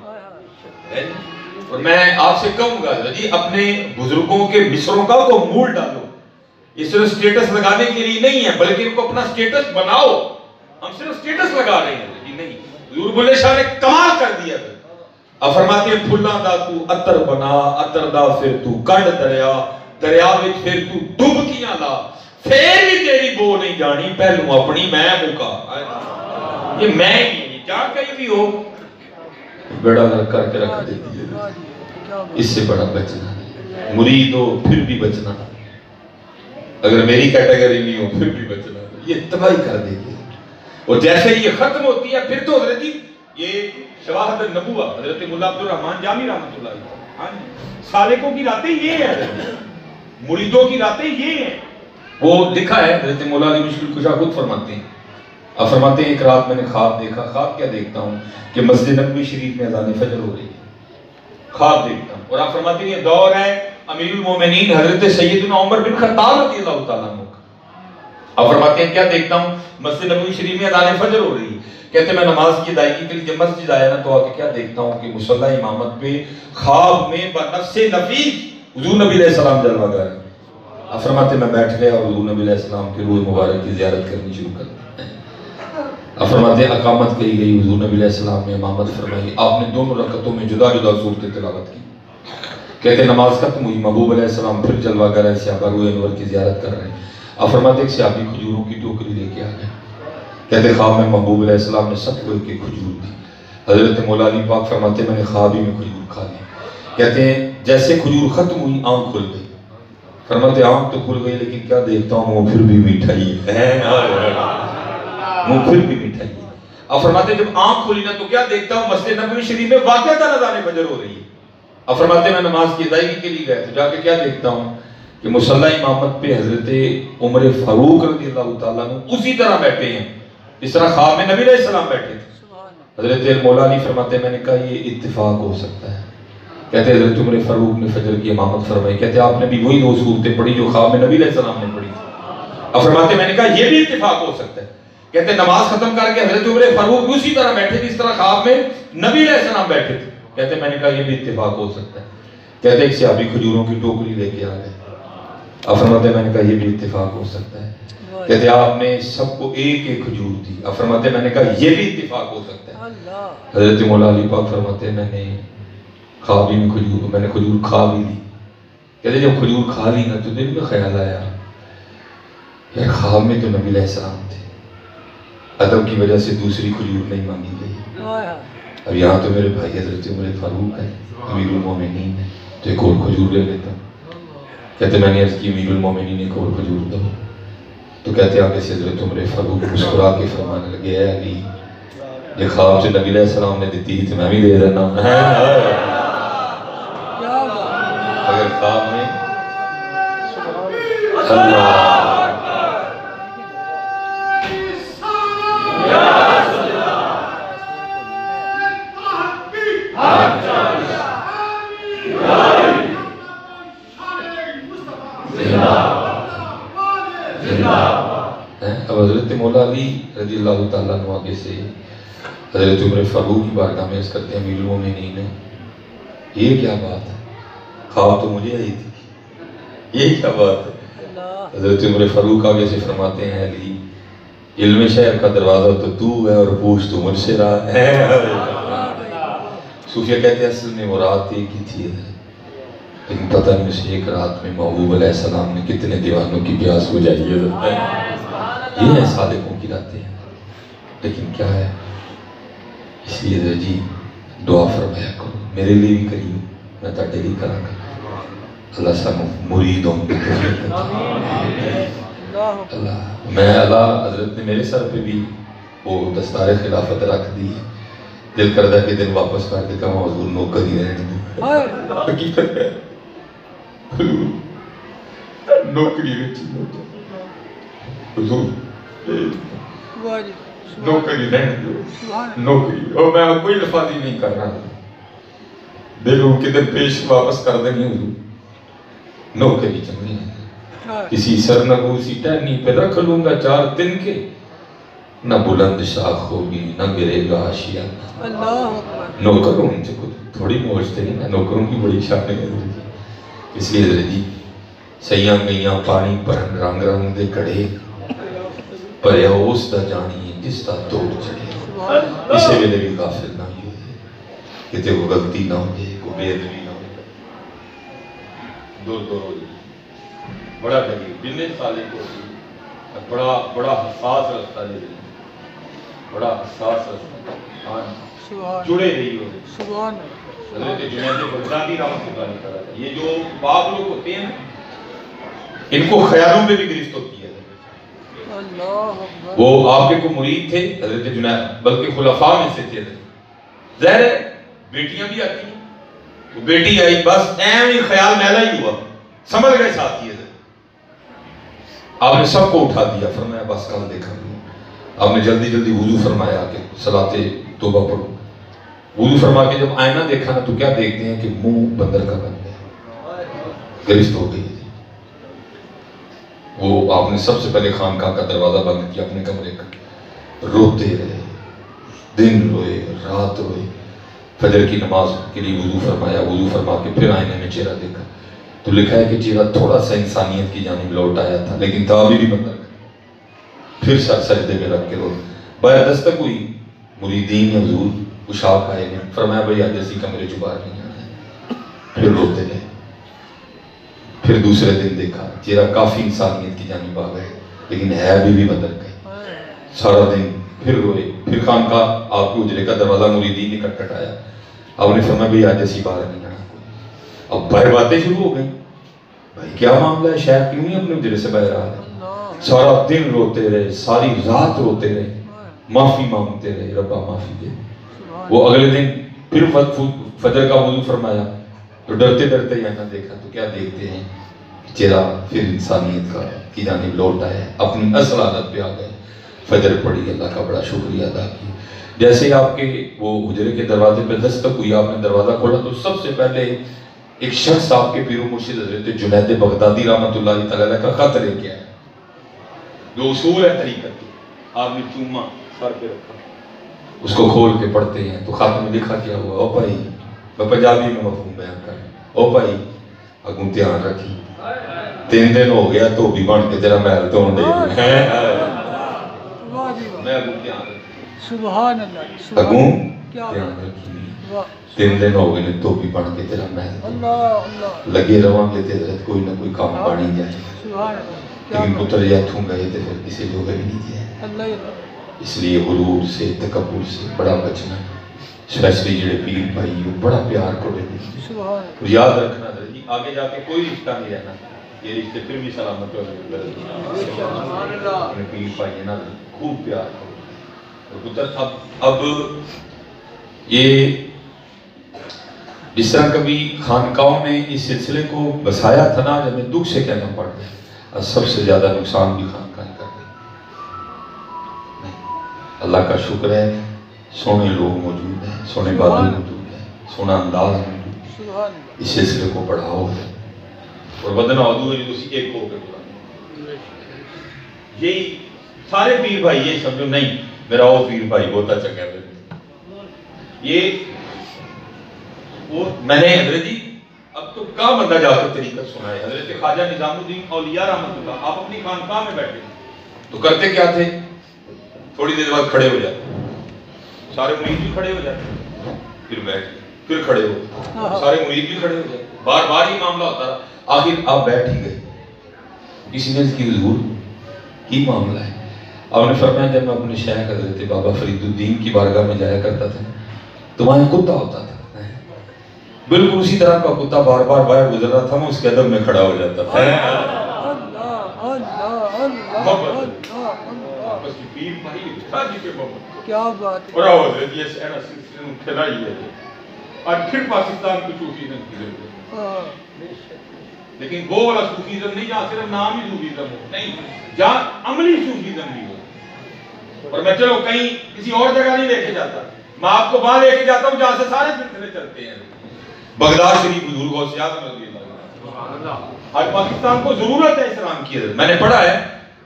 اور میں آپ سے کہوں گا جی اپنے بزرگوں کے مصروں کا کو مول ڈالو، یہ صرف سٹیٹس لگانے کے لیے نہیں ہے بلکہ ان کو اپنا سٹیٹس بناؤ۔ ہم صرف سٹیٹس لگا رہے ہیں جی نہیں، حضور بلے شاہ نے کمال کر دیا۔ اب فرماتے ہیں پھلاں دا تو عطر بنا، عطر دا پھر تو کڈ دریا، دریا وچ پھر تو ڈبکیاں لا، پھر بھی تیری بو نہیں جانی، پہلو اپنی میں مکا۔ یہ میں ہی جہاں کہیں بھی ہو بیڑا گھر کر کے رکھ دیتی ہے۔ اس سے بڑا بچنا ہے، مرید ہو پھر بھی بچنا، اگر میری کیٹیگری نہیں ہو پھر بھی بچنا، یہ تباہی کر دے گی۔ اور جیسے یہ ختم ہوتی ہے پھر تو حضرت جی یہ شواہد النبوہ حضرت مولا عبد الرحمن جامی رحمۃ اللہ علیہ، سالکوں کی راتیں یہ ہیں، مریدوں کی راتیں یہ ہیں۔ وہ لکھا ہے حضرت مولا علی مشکل کشا خود فرماتے ہیں، اب فرماتے ہیں ایک رات میں نے خواب دیکھا، خواب کیا دیکھتا ہوں کہ مسجد نبوی شریف میں اذان فجر ہو رہی ہے، خواب دیکھتا ہوں۔ اور آپ فرماتے ہیں یہ دور ہے امیر المومنین حضرت سیدنا عمر بن خطاب رضی اللہ تعالیٰ عنہ کا۔ اب فرماتے ہیں کیا دیکھتا ہوں، مسجد نبوی شریف میں اذان فجر ہو رہی ہے، کہتے ہیں میں نماز کی ادائیگی کے لیے جب مسجد آیا نا تو آ کے کیا دیکھتا ہوں کہ مصلی امامت پہ خواب میں بنفس نفیس حضور نبی علیہ السلام جلوہ گر ہے۔ اب فرماتے ہیں میں بیٹھ گیا اور حضور نبی علیہ السلام کے روح مبارک کی زیارت کرنی شروع کر دی۔ اب فرماتے ہیں اقامت کہی گئی، حضور نبی علیہ السلام نے امامت فرمائی، آپ نے دونوں رکعتوں میں جدا جدا صورتیں تلاوت کی۔ کہتے ہیں نماز ختم ہوئی، محبوب علیہ السلام پھر جلوہ گر ہے صحابہ روح انور کی زیارت کر رہے ہیں۔ اب فرماتے ہیں ایک صحابی کھجوروں کی ٹوکری لے کے آ گئے، کہتے ہیں خواب میں محبوب علیہ السلام نے سب کو ایک ایک کھجور دی۔ حضرت مولا علی پاک فرماتے ہیں میں نے خواب ہی میں کھجور کھا لی۔ کہتے ہیں جیسے کھجور ختم ہوئی آنکھ کھل گئی، فرماتے ہیں آنکھ تو کھل گئی لیکن کیا دیکھتا ہوں وہ پھر بھی میٹھا ہی ہے، وہ پھر بھی میٹھا ہی ہے۔ اب فرماتے ہیں جب آنکھ کھلی نا تو کیا دیکھتا ہوں مسجد نبوی شریف میں واقعتاً اذان فجر ہو رہی ہے۔ اب فرماتے ہیں میں نماز کی ادائیگی کے لیے گئے تو جا کے کیا دیکھتا ہوں کہ مصلی امامت پہ حضرت عمر فاروق رضی اللہ تعالیٰ عنہ اسی طرح بیٹھے ہیں اس طرح خواب میں نبی علیہ السلام بیٹھے تھے۔ حضرت مولا علی فرماتے ہیں میں نے کہا یہ اتفاق ہو سکتا ہے کہتے ہیں حضرت عمر فاروق نے فجر کی امامت فرمائی. کہتے ہیں آپ نے بھی وہی 2 صورتیں پڑھی جو خواب میں نبی علیہ السلام نے پڑھی تھی. اب فرماتے میں نے کہا یہ بھی اتفاق ہو سکتا ہے. کہتے ہیں نماز ختم کر کے حضرت عمر فاروق بھی اسی طرح بیٹھے تھے جس طرح خواب میں نبی علیہ السلام بیٹھے تھے. کہتے ہیں میں نے کہا یہ بھی اتفاق ہو سکتا ہے. کہتے ہیں ایک صحابی کھجوروں کی ٹوکری لے کے آ گئے. اب فرماتے ہیں میں نے کہا یہ بھی اتفاق ہو سکتا ہے. کہتے ہیں آپ نے سب کو ایک ایک کھجور دی. اب فرماتے ہیں میں نے کہا یہ بھی اتفاق ہو سکتا ہے. حضرت مولا علی پاک فرماتے ہیں میں نے خواب ہی میں کھجور کھا بھی لی. کہتے جب کھجور کھا لی نا تو دل میں خیال آیا یار خواب میں تو نبی علیہ السلام تھے, ادب کی وجہ سے دوسری کھجور نہیں مانگی گئی. اب یہاں تو میرے بھائی حضرت عمر فاروق ہے, امیر المومنین ہے, تو ایک اور کھجور لے لیتا. کہتے میں نے عرض کی امیر المومنین ایک اور کھجور دو. تو کہتے آگے سے حضرت عمر فاروق مسکرا کے فرمانے لگے اے علی یہ خواب سے نبی علیہ السلام نے دیتی تو میں بھی دے دینا. اگر خواب میں اب حضرت مولا علی رضی اللہ تعالیٰ عنہ آگے سے حضرت عمر فاروق کی بارگاہ میں عرض کرتے ہیں امیر المومنین یہ کیا بات ہے, خواب تو مجھے آئی تھی, یہ کیا بات ہے. حضرت عمر فاروق آگے سے فرماتے ہیں علی علم شہر کا دروازہ تو ہے اور پوچھ تو مجھ سے رہا ہے. صوفیہ کہتے ہیں اصل میں مراد ایک ہی تھی لیکن پتہ نہیں اسے ایک رات میں محبوب علیہ السلام نے کتنے دیوانوں کی پیاس بجھائی ہے. یہ ہے صادقوں کی راتیں ہیں. لیکن کیا ہے اس لیے جی دعا فرمایا کرو, میرے لیے بھی کریو میں تاڑے بھی کرا کرا. اللہ سانو مریدوں کی توفیق اللہ. میں اللہ حضرت نے میرے سر پہ بھی وہ دستار خلافت رکھ دی ہے. دل کردہ کہ دن واپس کر کے کہاں حضور نوکر ہی رہنے دیں. حقیقت ہے نوکری رچی حضور نوکری رہنے دو نوکری. اور میں کوئی لفاظی نہیں کر رہا, دل ان کے دل پیش واپس کر دیں حضور نوکری چنگی ہے. کسی سرنگوسی ٹہنی پہ رکھ لوں گا 4 دن کے, نہ بلند شاخ ہوگی نہ گرے گا آشیاں. نوکروں ان سے کچھ تھوڑی موجتے نہیں نا, نوکروں کی بڑی شانیں ہیں. اس لیے حضرت جی سیاں گئیاں پانی پر رنگ رنگ دے کڑے پریا اس دا جانی جس دا توڑ چڑھے. اسے ویلے بھی غافل نہ ہوئے کہتے وہ غلطی نہ ہوئے کو بے ادبی نہ ہوئے. دور ہو جائے بڑا قریب جنہیں سالے کو بڑا حساس رستہ لے لیں, بڑا حساس رستہ جڑے رہی ہو. حضرت جنید بغدادی رحمۃ اللہ علیہ کرا. یہ جو باپ لوگ ہوتے ہیں ان کو خیالوں پہ بھی گرفت ہوتی ہے. وہ آپ کے کو مرید تھے حضرت جنید, بلکہ خلفاء میں سے تھے. ظاہر ہے بیٹیاں بھی آتی ہیں, وہ بیٹی آئی بس ایم ہی خیال میلا ہی ہوا, سمجھ گئے ساتھی ہے. آپ نے سب کو اٹھا دیا, فرمایا بس کل دیکھا گیا. آپ نے جلدی جلدی وضو فرمایا کہ صلاۃ توبہ پڑھو. وضو فرما کے جب آئینہ دیکھا نا تو کیا دیکھتے ہیں کہ منہ بندر کا بن گیا, گرفت ہو گئی. وہ آپ نے سب سے پہلے خانقاہ کا دروازہ بند کیا اپنے کمرے کا, روتے رہے, دن روئے رات روئے. فجر کی نماز کے لیے وضو فرمایا, وضو فرما کے پھر آئینے میں چہرہ دیکھا تو لکھا ہے کہ چہرہ تھوڑا سا انسانیت کی جانب لوٹ آیا تھا لیکن تھا بھی بندر کا. پھر سر سجدے میں رکھ کے رو. بایا دستک ہوئی, مریدین حضور اشاق آئے گئے, فرمایا بھئی آج اسی کمرے جو باہر نہیں آنا. پھر روتے رہے. پھر دوسرے دن دیکھا چہرہ کافی انسانیت کی جانب آ گئے لیکن ہے بھی بندر کا. سارا دن پھر روئے. پھر خانقاہ آپ کے اجرے کا دروازہ مریدین نے کٹ آیا. آپ نے فرمایا بھئی آج اسی باہر نہیں آنا کوئی. اب باہر باتیں شروع ہو گئی, بھائی کیا معاملہ ہے, شیخ کیوں نہیں اپنے اجرے سے باہر آ رہے. سارا دن روتے رہے, ساری رات روتے رہے, معافی مانگتے رہے, ربا معافی دے. وہ اگلے دن پھر فجر کا وضو فرمایا تو ڈرتے ڈرتے یہاں دیکھا تو کیا دیکھتے ہیں, چہرہ پھر انسانیت کا کی جانب لوٹ آئے, اپنی اصل حالت پہ آ گئے. فجر پڑھی، اللہ کا بڑا شکریہ ادا کیا۔ جیسے آپ کے وہ حجرے کے دروازے پہ دستک ہوئی، آپ نے دروازہ کھولا تو سب سے پہلے ایک شخص آپ کے پیر و مرشد حضرت جنید بغدادی رحمۃ اللہ تعالیٰ کا خط لے کے آیا، جو اصول ہے طریقت کی، آپ نے چوما سر پہ رکھا، اس کو کھول کے پڑھتے ہیں تو خط میں لکھا کیا ہوا، او بھائی، میں پنجابی میں مفہوم بیان کر رہا ہوں، او بھائی اگوں دھیان رکھی، 3 دن ہو گیا تو بھی بن کے تیرا محل تو دے میں اگوں دھیان رکھی، سبحان اللہ، اگوں کیا دھیان رکھی، 3 دن ہو گئے تو بھی بن کے تیرا محل اللہ اللہ، لگے رواں گے تیرے کوئی نہ کوئی کام بانی جائے، سبحان اللہ، لیکن پتر یا تھوں گئے تو پھر کسی لوگ بھی نہیں جائے۔ اللہ اللہ، اس لیے غرور سے تکبر سے بڑا بچنا، اسپیشلی جڑے پیر بھائی وہ بڑا پیار کو دیتے ہیں۔ سبحان اللہ، یاد رکھنا جی آگے جا کے کوئی رشتہ نہیں رہنا، یہ رشتے پھر بھی سلامت ہو گئے، پیر بھائی نا خوب پیار کرو۔ اور پتر اب یہ جس طرح کبھی خانقاہوں نے اس سلسلے کو بسایا تھا نا، جب ہمیں دکھ سے کہنا پڑ گیا، اور سب سے زیادہ نقصان بھی خانقاہ کر گئی۔ اللہ کا شکر ہے سونے لوگ موجود ہیں، سونے بادی موجود ہیں، سونا انداز موجود ہے، سبحان اللہ، اس سلسلے کو بڑھاؤ ہے اور بدن عدو ہے جو ایک ہو کے بڑھاؤ۔ یہی سارے پیر بھائی یہ سمجھو نہیں میرا وہ پیر بھائی ہوتا چکا ہے، یہ وہ میں نے حضرت جی اب تو کہاں بندہ جا کر طریقہ سنا ہے، حضرت خواجہ نظام الدین اولیاء رحمۃ اللہ، آپ اپنی خانقاہ میں بیٹھے تو کرتے کیا تھے، تھوڑی دیر بعد کھڑے ہو جاتے، سارے مرید بھی کھڑے ہو جاتے، پھر بیٹھ پھر کھڑے ہو، سارے مرید بھی کھڑے ہو جاتے، بار بار ہی معاملہ ہوتا رہا، آخر آپ بیٹھ ہی گئے۔ کسی نے کی حضور کی معاملہ ہے؟ آپ نے فرمایا جب میں اپنے شیخ حضرت بابا فرید الدین کی بارگاہ میں جایا کرتا تھا تو وہاں کتا ہوتا تھا، بالکل اسی طرح کا کتا بار بار باہر گزر رہا تھا، میں اس کے ادب میں کھڑا ہو جاتا تھا۔ کیا بات ہے، اور حضرت یہ سہنا سلسلے میں پھیلائی ہے اور پھر پاکستان کو صوفیزم کی ضرورت ہے، لیکن وہ والا صوفیزم نہیں جہاں صرف نام ہی صوفیزم ہو، نہیں جہاں عملی صوفیزم بھی ہو۔ اور میں چلو کہیں کسی اور جگہ نہیں لے کے جاتا، میں آپ کو وہاں لے کے جاتا ہوں جہاں سے سارے سلسلے چلتے ہیں، بغداد شریف حضور غوث اعظم رضی اللہ عنہ۔ آج پاکستان کو ضرورت ہے اسلام کی، میں نے پڑھا ہے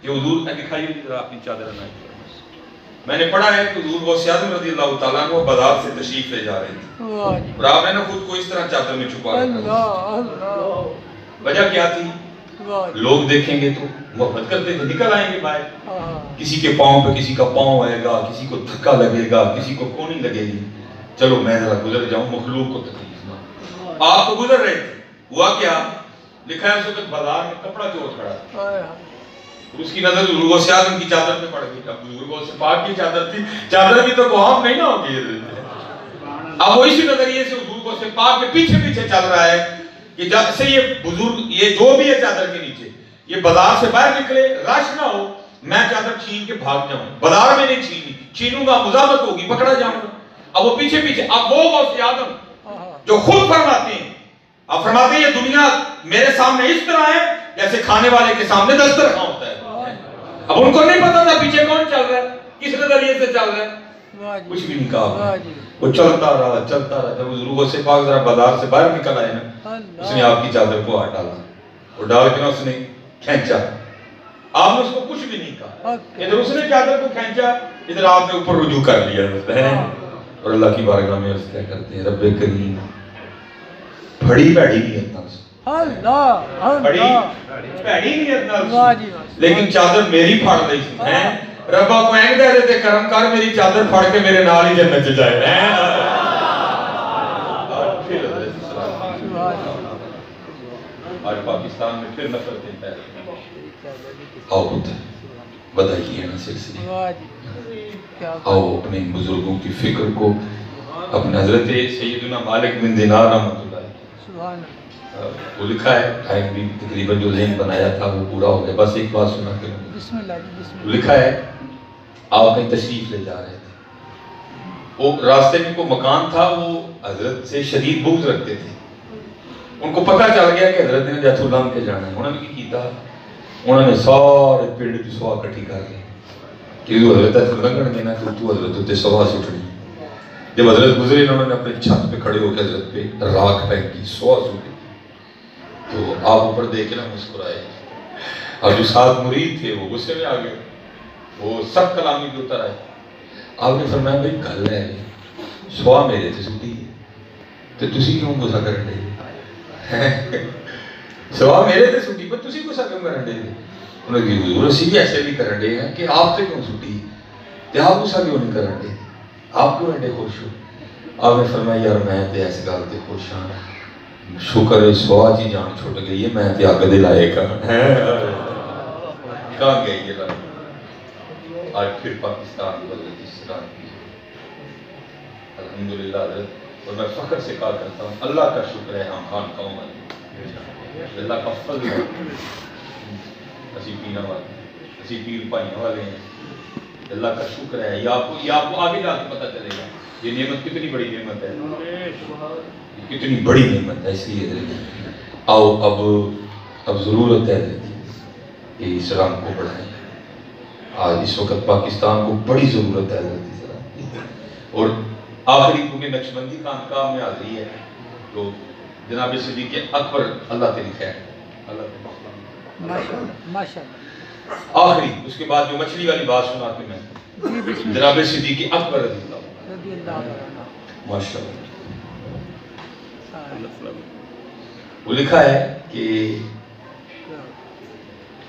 کہ حضور دکھائیے ذرا اپنی چادر میں، میں نے پڑھا ہے کہ حضور غوث اعظم رضی اللہ تعالیٰ عنہ بغداد سے تشریف لے جا رہے تھے اور آپ نے خود کو اس طرح چادر میں چھپا رکھا، وجہ کیا تھی؟ لوگ دیکھیں گے تو محبت کرتے تھے، نکل آئیں گے باہر، کسی کے پاؤں پہ کسی کا پاؤں آئے گا، کسی کو دھکا لگے گا، کسی کو کونی لگے گی، چلو میں ذرا گزر جاؤں، مخلوق کو تکلیف نہ۔ آپ تو گزر رہے تھے، ہوا کیا؟ لکھا ہے اس وقت بازار میں کپڑا چور کھڑا تھا، اس کی نظر حضور غوث اعظم کی چادر پہ پڑ گئی، اب حضور غوث پاک کی چادر تھی، چادر بھی تو کوہام نہیں نہ ہوگی، اب وہ اسی نظریے سے حضور غوث پاک کے پیچھے پیچھے چل رہا ہے کہ جب سے یہ بزرگ یہ جو بھی ہے چادر کے نیچے یہ بازار سے باہر نکلے، رش نہ ہو، میں چادر چھین کے بھاگ جاؤں، بازار میں نہیں چھینی، چھینوں گا مزاحمت ہوگی، پکڑا جاؤں گا۔ اب وہ پیچھے پیچھے، اب وہ غوث اعظم جو خود فرماتے ہیں، اب فرماتے ہیں یہ دنیا میرے سامنے اس طرح ہے جیسے کھانے والے کے سامنے دسترخوان ہوتا ہے۔ اب ان کو نہیں پتا تھا پیچھے کون چل رہا ہے، کس نظریے سے چل رہا ہے، کچھ بھی نہیں کہا، وہ چلتا رہا چلتا رہا۔ جب حضور غوث پاک ذرا بازار سے باہر نکل آئے نا، اس نے آپ کی چادر کو ہاتھ ڈالا اور ڈال کے نا اس نے کھینچا، آپ نے اس کو کچھ بھی نہیں کہا، ادھر اس نے چادر کو کھینچا، ادھر آپ نے اوپر رجوع کر لیا اور اللہ کی بارگاہ میں عرض کیا کرتے ہیں، رب کریم بڑی بیڑی نیت نہ بڑی بیڑی نیت نہ، لیکن چادر میری پھاڑ لئی ہے، ربا کو اینگ دے دیتے کرم کر میری چادر پھاڑ کے میرے نال ہی جنت چ جائے۔ آج پاکستان میں پھر نفرتیں پھیل، آؤ پتر بدائیے نا سلسلے، آؤ اپنے بزرگوں کی فکر کو، اپنے حضرت سیدنا مالک بن دینار رحمۃ اللہ، وہ لکھا ہے ٹائم بھی تقریباً جو ذہن بنایا تھا وہ پورا ہو گیا، بس ایک بات سنا کروں، لکھا ہے آپ کہیں تشریف لے جا رہے تھے، وہ راستے میں کوئی مکان تھا، وہ حضرت سے شدید بغض رکھتے تھے، ان کو پتہ چل گیا کہ حضرت نے جیت اللہ کے جانا ہے، انہوں نے کی کیتا، انہوں نے سارے پیڑ کی سوا کٹھی کر لی، کہ وہ حضرت لنگن کے نا تو حضرت تے سوا سٹنی جب حضرت گزرے انہوں نے اپنے چھت پہ کھڑے ہو کے حضرت پہ راکھ پھینکی سوا سٹی تو آپ اوپر دیکھ کے نا مسکرائے اور جو ساتھ مرید تھے وہ غصے میں آ گئے وہ سب کلامی پہ اتر آئے آپ نے فرمایا بھائی گل ہے سوا میرے تے سٹی تو تسی کیوں غصہ کرن دے سوا میرے تے سٹی پر تسی غصہ کیوں کرن دے انہوں نے کہا حضور اسی بھی ایسے بھی کرن دے ہیں کہ آپ تے کیوں سٹی تے آپ غصہ کیوں نہیں کرن دے آپ کیوں ایڈے خوش ہو آپ نے فرمایا یار میں تے ایسے گل تے خوش ہاں شکر ہے سوا جی جان چھوٹ گئی ہے میں تے اگ دے لائے کا کہاں گئی یہ لائے آج پھر پاکستان بدل اس طرح کی الحمدللہ حضرت اور میں فخر سے کہا کرتا ہوں اللہ کا شکر ہے ہم خان قوم ہیں اللہ کا فضل ہے اسی پینا والے اسی پیر پائیوں والے ہیں اللہ کا شکر ہے یہ آپ کو آگے جا کے پتہ چلے گا یہ نعمت کتنی بڑی نعمت ہے کتنی بڑی نعمت ہے اس لیے آؤ اب ضرورت ہے کہ اسلام کو بڑھائیں آج اس وقت پاکستان کو بڑی ضرورت ہے حضرت اسلام اور آخری کیونکہ نقشبندی خانقاہ میں حاضری ہے تو جناب صدیق اکبر اللہ تعالی خیر ماشاءاللہ آخری اس کے بعد جو مچھلی والی بات سنا کے میں جناب صدیق اکبر رضی اللہ ماشاءاللہ وہ لکھا ہے کہ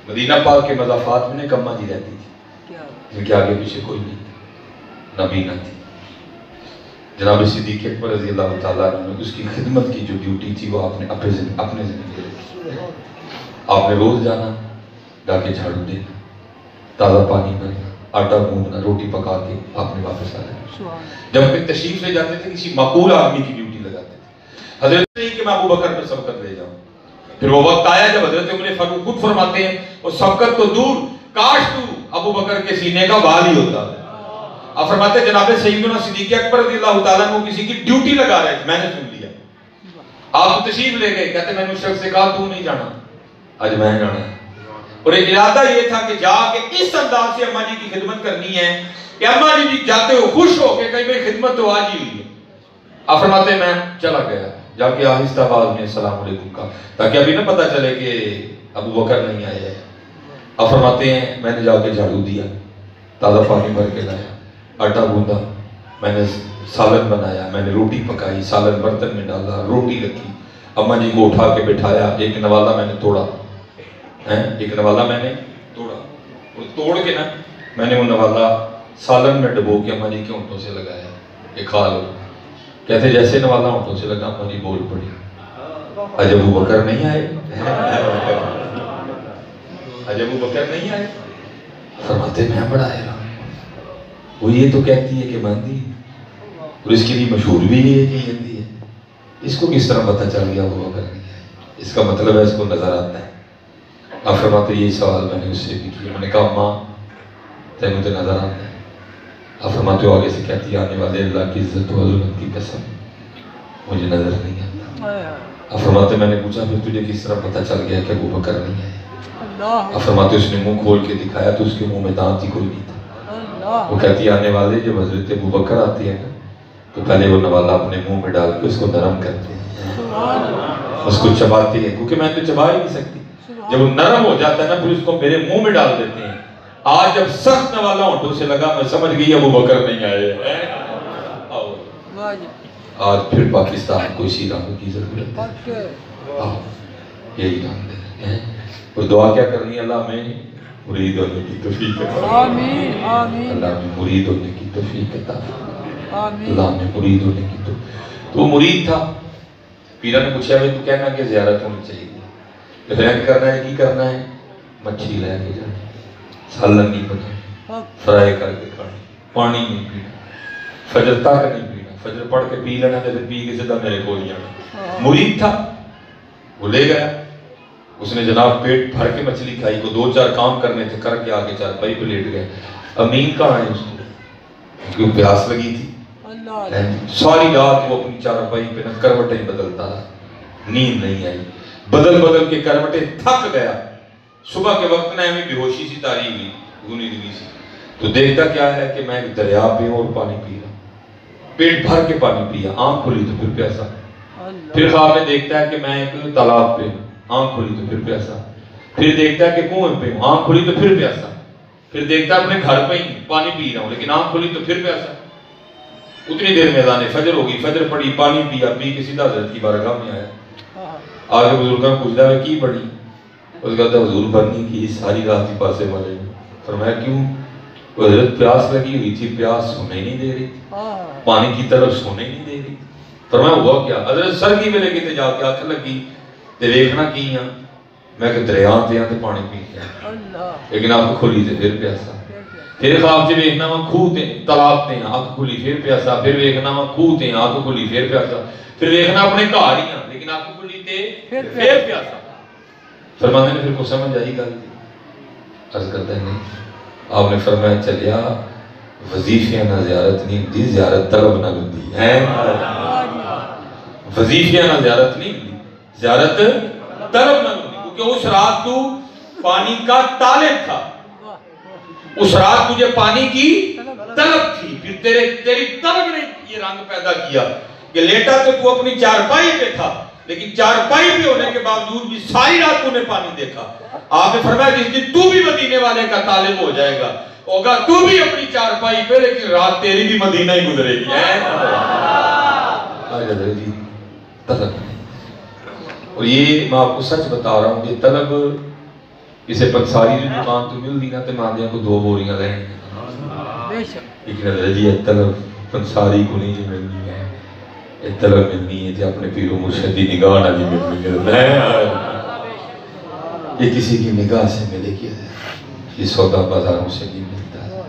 مدینہ پاک کے مضافات میں ایک اماں جی رہتی تھی جن کے آگے پیچھے کوئی نہیں تھا نبی نہ تھی جناب صدیق اکبر رضی اللہ تعالیٰ نے اس کی خدمت کی جو ڈیوٹی تھی وہ آپ نے اپنے زندگی رکھی آپ نے روز جانا جا کے جھاڑو دینا تازہ پانی بھرنا آٹا گوندنا روٹی پکا کے آپ نے واپس آنا جب پھر تشریف لے جاتے تھے کسی معقول آدمی کی ڈیوٹی لگاتے تھے حضرت نہیں کہ میں ابو بکر پہ سبقت لے جاؤں پھر وہ وقت آیا جب حضرت عمر فاروق خود فرماتے ہیں وہ سبقت تو دور کاش تو ابو بکر کے سینے کا بال ہی ہوتا آپ فرماتے ہیں جناب سیدنا صدیق اکبر رضی اللہ تعالیٰ کو کسی کی ڈیوٹی لگا رہے تھے میں نے سن لیا آپ تشریف لے گئے کہتے میں نے اس شخص سے کہا تو نہیں جانا آج میں جانا ہے اور ایک ارادہ یہ تھا کہ جا کے اس انداز سے اماں جی کی خدمت کرنی ہے کہ اماں جی بھی جاتے ہو خوش ہو کہ کہیں بھئی خدمت تو آج ہی ہوئی ہے آپ فرماتے ہیں میں چلا گیا جا کے آہستہ آواز میں السلام علیکم کا تاکہ ابھی نہ پتہ چلے کہ ابو بکر نہیں آئے ہیں آپ فرماتے ہیں میں نے جا کے جھاڑو دیا تازہ پانی بھر کے لایا آٹا گوندا میں نے سالن بنایا میں نے روٹی پکائی سالن برتن میں ڈالا روٹی رکھی اماں جی کو اٹھا کے بٹھایا ایک نوالا میں نے توڑا اور توڑ کے نا میں نے وہ نوالا سالن میں ڈبو کے اماں جی کے ہونٹوں سے لگایا کہ کھا لو کہتے جیسے نوالا ہونٹوں سے لگا اماں جی بول پڑی آج ابو بکر نہیں آئے فرماتے میں بڑا حیران وہ یہ تو کہتی ہے کہ ماندی اور اس کے لیے مشہور بھی یہ ہے کہ ہندی ہے اس کو کس طرح پتہ چل گیا وہ بکر نہیں آئے اس کا مطلب ہے اس کو نظر آتا ہے آپ فرماتے یہی سوال میں نے اس سے بھی کیا میں نے کہا ماں تیرے مجھے نظر آتا ہے آپ فرماتے ہو آگے سے کہتی ہے آنے والے اللہ کی عزت و عظمت کی قسم مجھے نظر نہیں آتا آپ فرماتے میں نے پوچھا پھر تجھے کس طرح پتہ چل گیا کہ ابو بکر نہیں آئے آپ فرماتے اس نے منہ کھول کے دکھایا تو اس کے منہ میں دانت ہی کوئی نہیں تھا وہ کہتی آنے والے جب حضرت ابو بکر آتی ہے نا تو پہلے وہ نوالا اپنے منہ میں ڈال کے اس کو نرم کرتے ہیں اس کو چباتے ہیں کیونکہ میں تو چبا ہی نہیں سکتی جب وہ نرم ہو جاتا ہے نا پھر اس کو میرے منہ میں ڈال دیتے ہیں آج جب سخت نوالا ہونٹوں سے لگا میں سمجھ گئی ابو بکر نہیں آئے آج پھر پاکستان کو اسی رنگ کی ضرورت ہے یہی رنگ ہے اور دعا کیا کرنی ہے اللہ میں مرید ہونے کی توفیق عطا آمین آمین اللہ میں مرید ہونے کی توفیق عطا آمین اللہ میں مرید ہونے کی تو وہ مرید تھا پیرا نے پوچھا ہے تو کہنا کہ زیارت ہونی چاہیے رہن کرنا ہے کی کرنا ہے مچھلی لے کے جانا سالن نہیں بنانا فرائی کر کے کھانا پانی نہیں پینا فجر تک نہیں پینا فجر پڑھ کے پی لینا پھر پی کے سیدھا میرے کو ہی آنا مرید تھا وہ لے گیا اس نے جناب پیٹ بھر کے مچھلی کھائی کو 2-4 کام کرنے تھے کر کے آگے چارپائی پہ لیٹ گئے امین کہاں ہے اس کو کیوں پیاس لگی تھی ساری رات وہ اپنی چارپائی پہ کروٹیں بدلتا رہا نیند نہیں آئی بدل بدل کے کروٹیں تھک گیا صبح کے وقت نہ ہمیں بے ہوشی سی تاری ہوئی گنی دگی سی تو دیکھتا کیا ہے کہ میں ایک دریا پہ ہوں اور پانی پی رہا ہوں، پیٹ بھر کے پانی پیا، آنکھ کھلی تو پھر پیاسا، پھر خواب میں دیکھتا ہے کہ میں ایک تالاب پہ ہوں، آنکھ کھلی تو پھر پیاسا، پھر دیکھتا ہے کہ کنویں پہ ہوں، آنکھ کھلی تو پھر پیاسا، پھر دیکھتا ہے اپنے گھر پہ ہی پانی پی رہا ہوں لیکن آنکھ کھلی تو پھر پیاسا۔ اتنی دیر میں اذان فجر ہوگی، فجر پڑی، پانی پیا، پی کے سیدھا حضرت کی بارگاہ میں آیا، آگے بزرگاں پوچھتا ہے کی پڑھی؟ اس کہتا ہے حضور بھرنی کی ساری رات ہی پاسے مرے۔ فرمایا کیوں؟ حضرت پیاس لگی ہوئی تھی، پیاس سونے نہیں دے رہی، پانی کی طرف سونے نہیں دے رہی۔ فرمایا ہوا کیا؟ حضرت سر کی میں لے کے جا کے آنکھ لگی تے ویکھنا کی ہاں میں کہ دریاں تے تے پانی پی کے لیکن آنکھ کھلی تے پھر پیاسا، پھر خواب سے ویکھنا وا کھو تے تالاب تے آنکھ کھلی پھر پیاسا، پھر ویکھنا وا کھو تے آنکھ کھلی پھر پیاسا، پھر ویکھنا اپنے گھر ہی ہاں لیکن آنکھ کھلی تے پھر پیاسا۔ فرمانے نے پھر کو سمجھ آئی گل، عرض کرتا ہے نہیں، آپ نے فرمایا چلیا وظیفیاں نہ زیارت نہیں ہوتی، زیارت طلب نہ ہوتی ہے، وظیفیاں نہ زیارت نہیں ہوتی، زیارت طلب نہ ہوتی، کیونکہ اس رات تو پانی کا طالب تھا، اس رات تجھے پانی کی طلب تھی، پھر تیری طلب نے یہ رنگ پیدا کیا کہ لیٹا تو اپنی چارپائی پہ تھا لیکن چارپائی پہ ہونے کے باوجود بھی ساری رات تو نے پانی دیکھا۔ آپ نے فرمایا جس دن تو بھی مدینے والے کا طالب ہو جائے گا، ہوگا تو بھی اپنی چارپائی پہ لیکن رات تیری بھی مدینہ ہی گزرے گی۔ طلب، اور یہ میں آپ کو سچ بتا رہا ہوں، یہ طلب اسے پنساری جو دکان تو مل دی نا تو ماندیاں کو 2 بوریاں لیں لیکن حضرت جی طلب پنساری کو نہیں ملنی ہے، یہ طلب ملنی ہے تو اپنے پیر و مرشد کی نگاہ نہ نہیں ملنی ہے، یہ کسی کی نگاہ سے ملے گی، یہ سودا بازاروں سے نہیں ملتا ہے،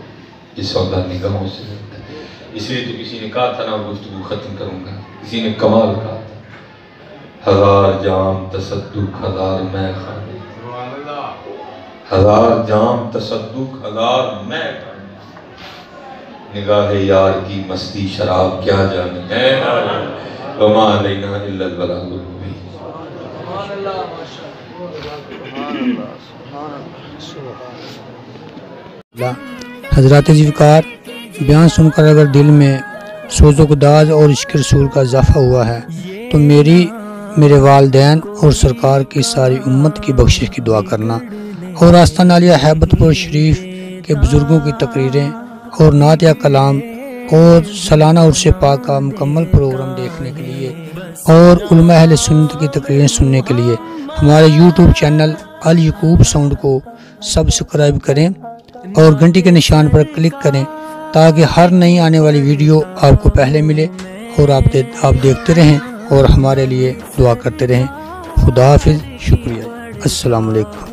یہ سودا نگاہوں سے ملتا ہے۔ اس لیے تو کسی نے کہا تھا نا، گفتگو ختم کروں گا، کسی نے کمال کہا تھا، 1000 جام تصدق 1000 میں خانے، 1000 جام تصدق 1000 میں خانے، نگاہ یار کی مستی شراب کیا جانے ہے، وما علینا الا البلاغ المبین۔ حضرات ذوالفقار، بیان سن کر اگر دل میں سوز و گداز اور عشق رسول کا اضافہ ہوا ہے تو میرے والدین اور سرکار کی ساری امت کی بخشش کی دعا کرنا، اور آستانہ عالیہ ہیبت پور شریف کے بزرگوں کی تقریریں اور نعت یا کلام اور سالانہ عرس پاک کا مکمل پروگرام دیکھنے کے لیے اور علماء اہل سنت کی تقریریں سننے کے لیے ہمارے یوٹیوب چینل الیعقوب ساؤنڈ کو سبسکرائب کریں اور گھنٹی کے نشان پر کلک کریں تاکہ ہر نئی آنے والی ویڈیو آپ کو پہلے ملے اور آپ دیکھتے رہیں اور ہمارے لیے دعا کرتے رہیں۔ خدا حافظ، شکریہ، السلام علیکم۔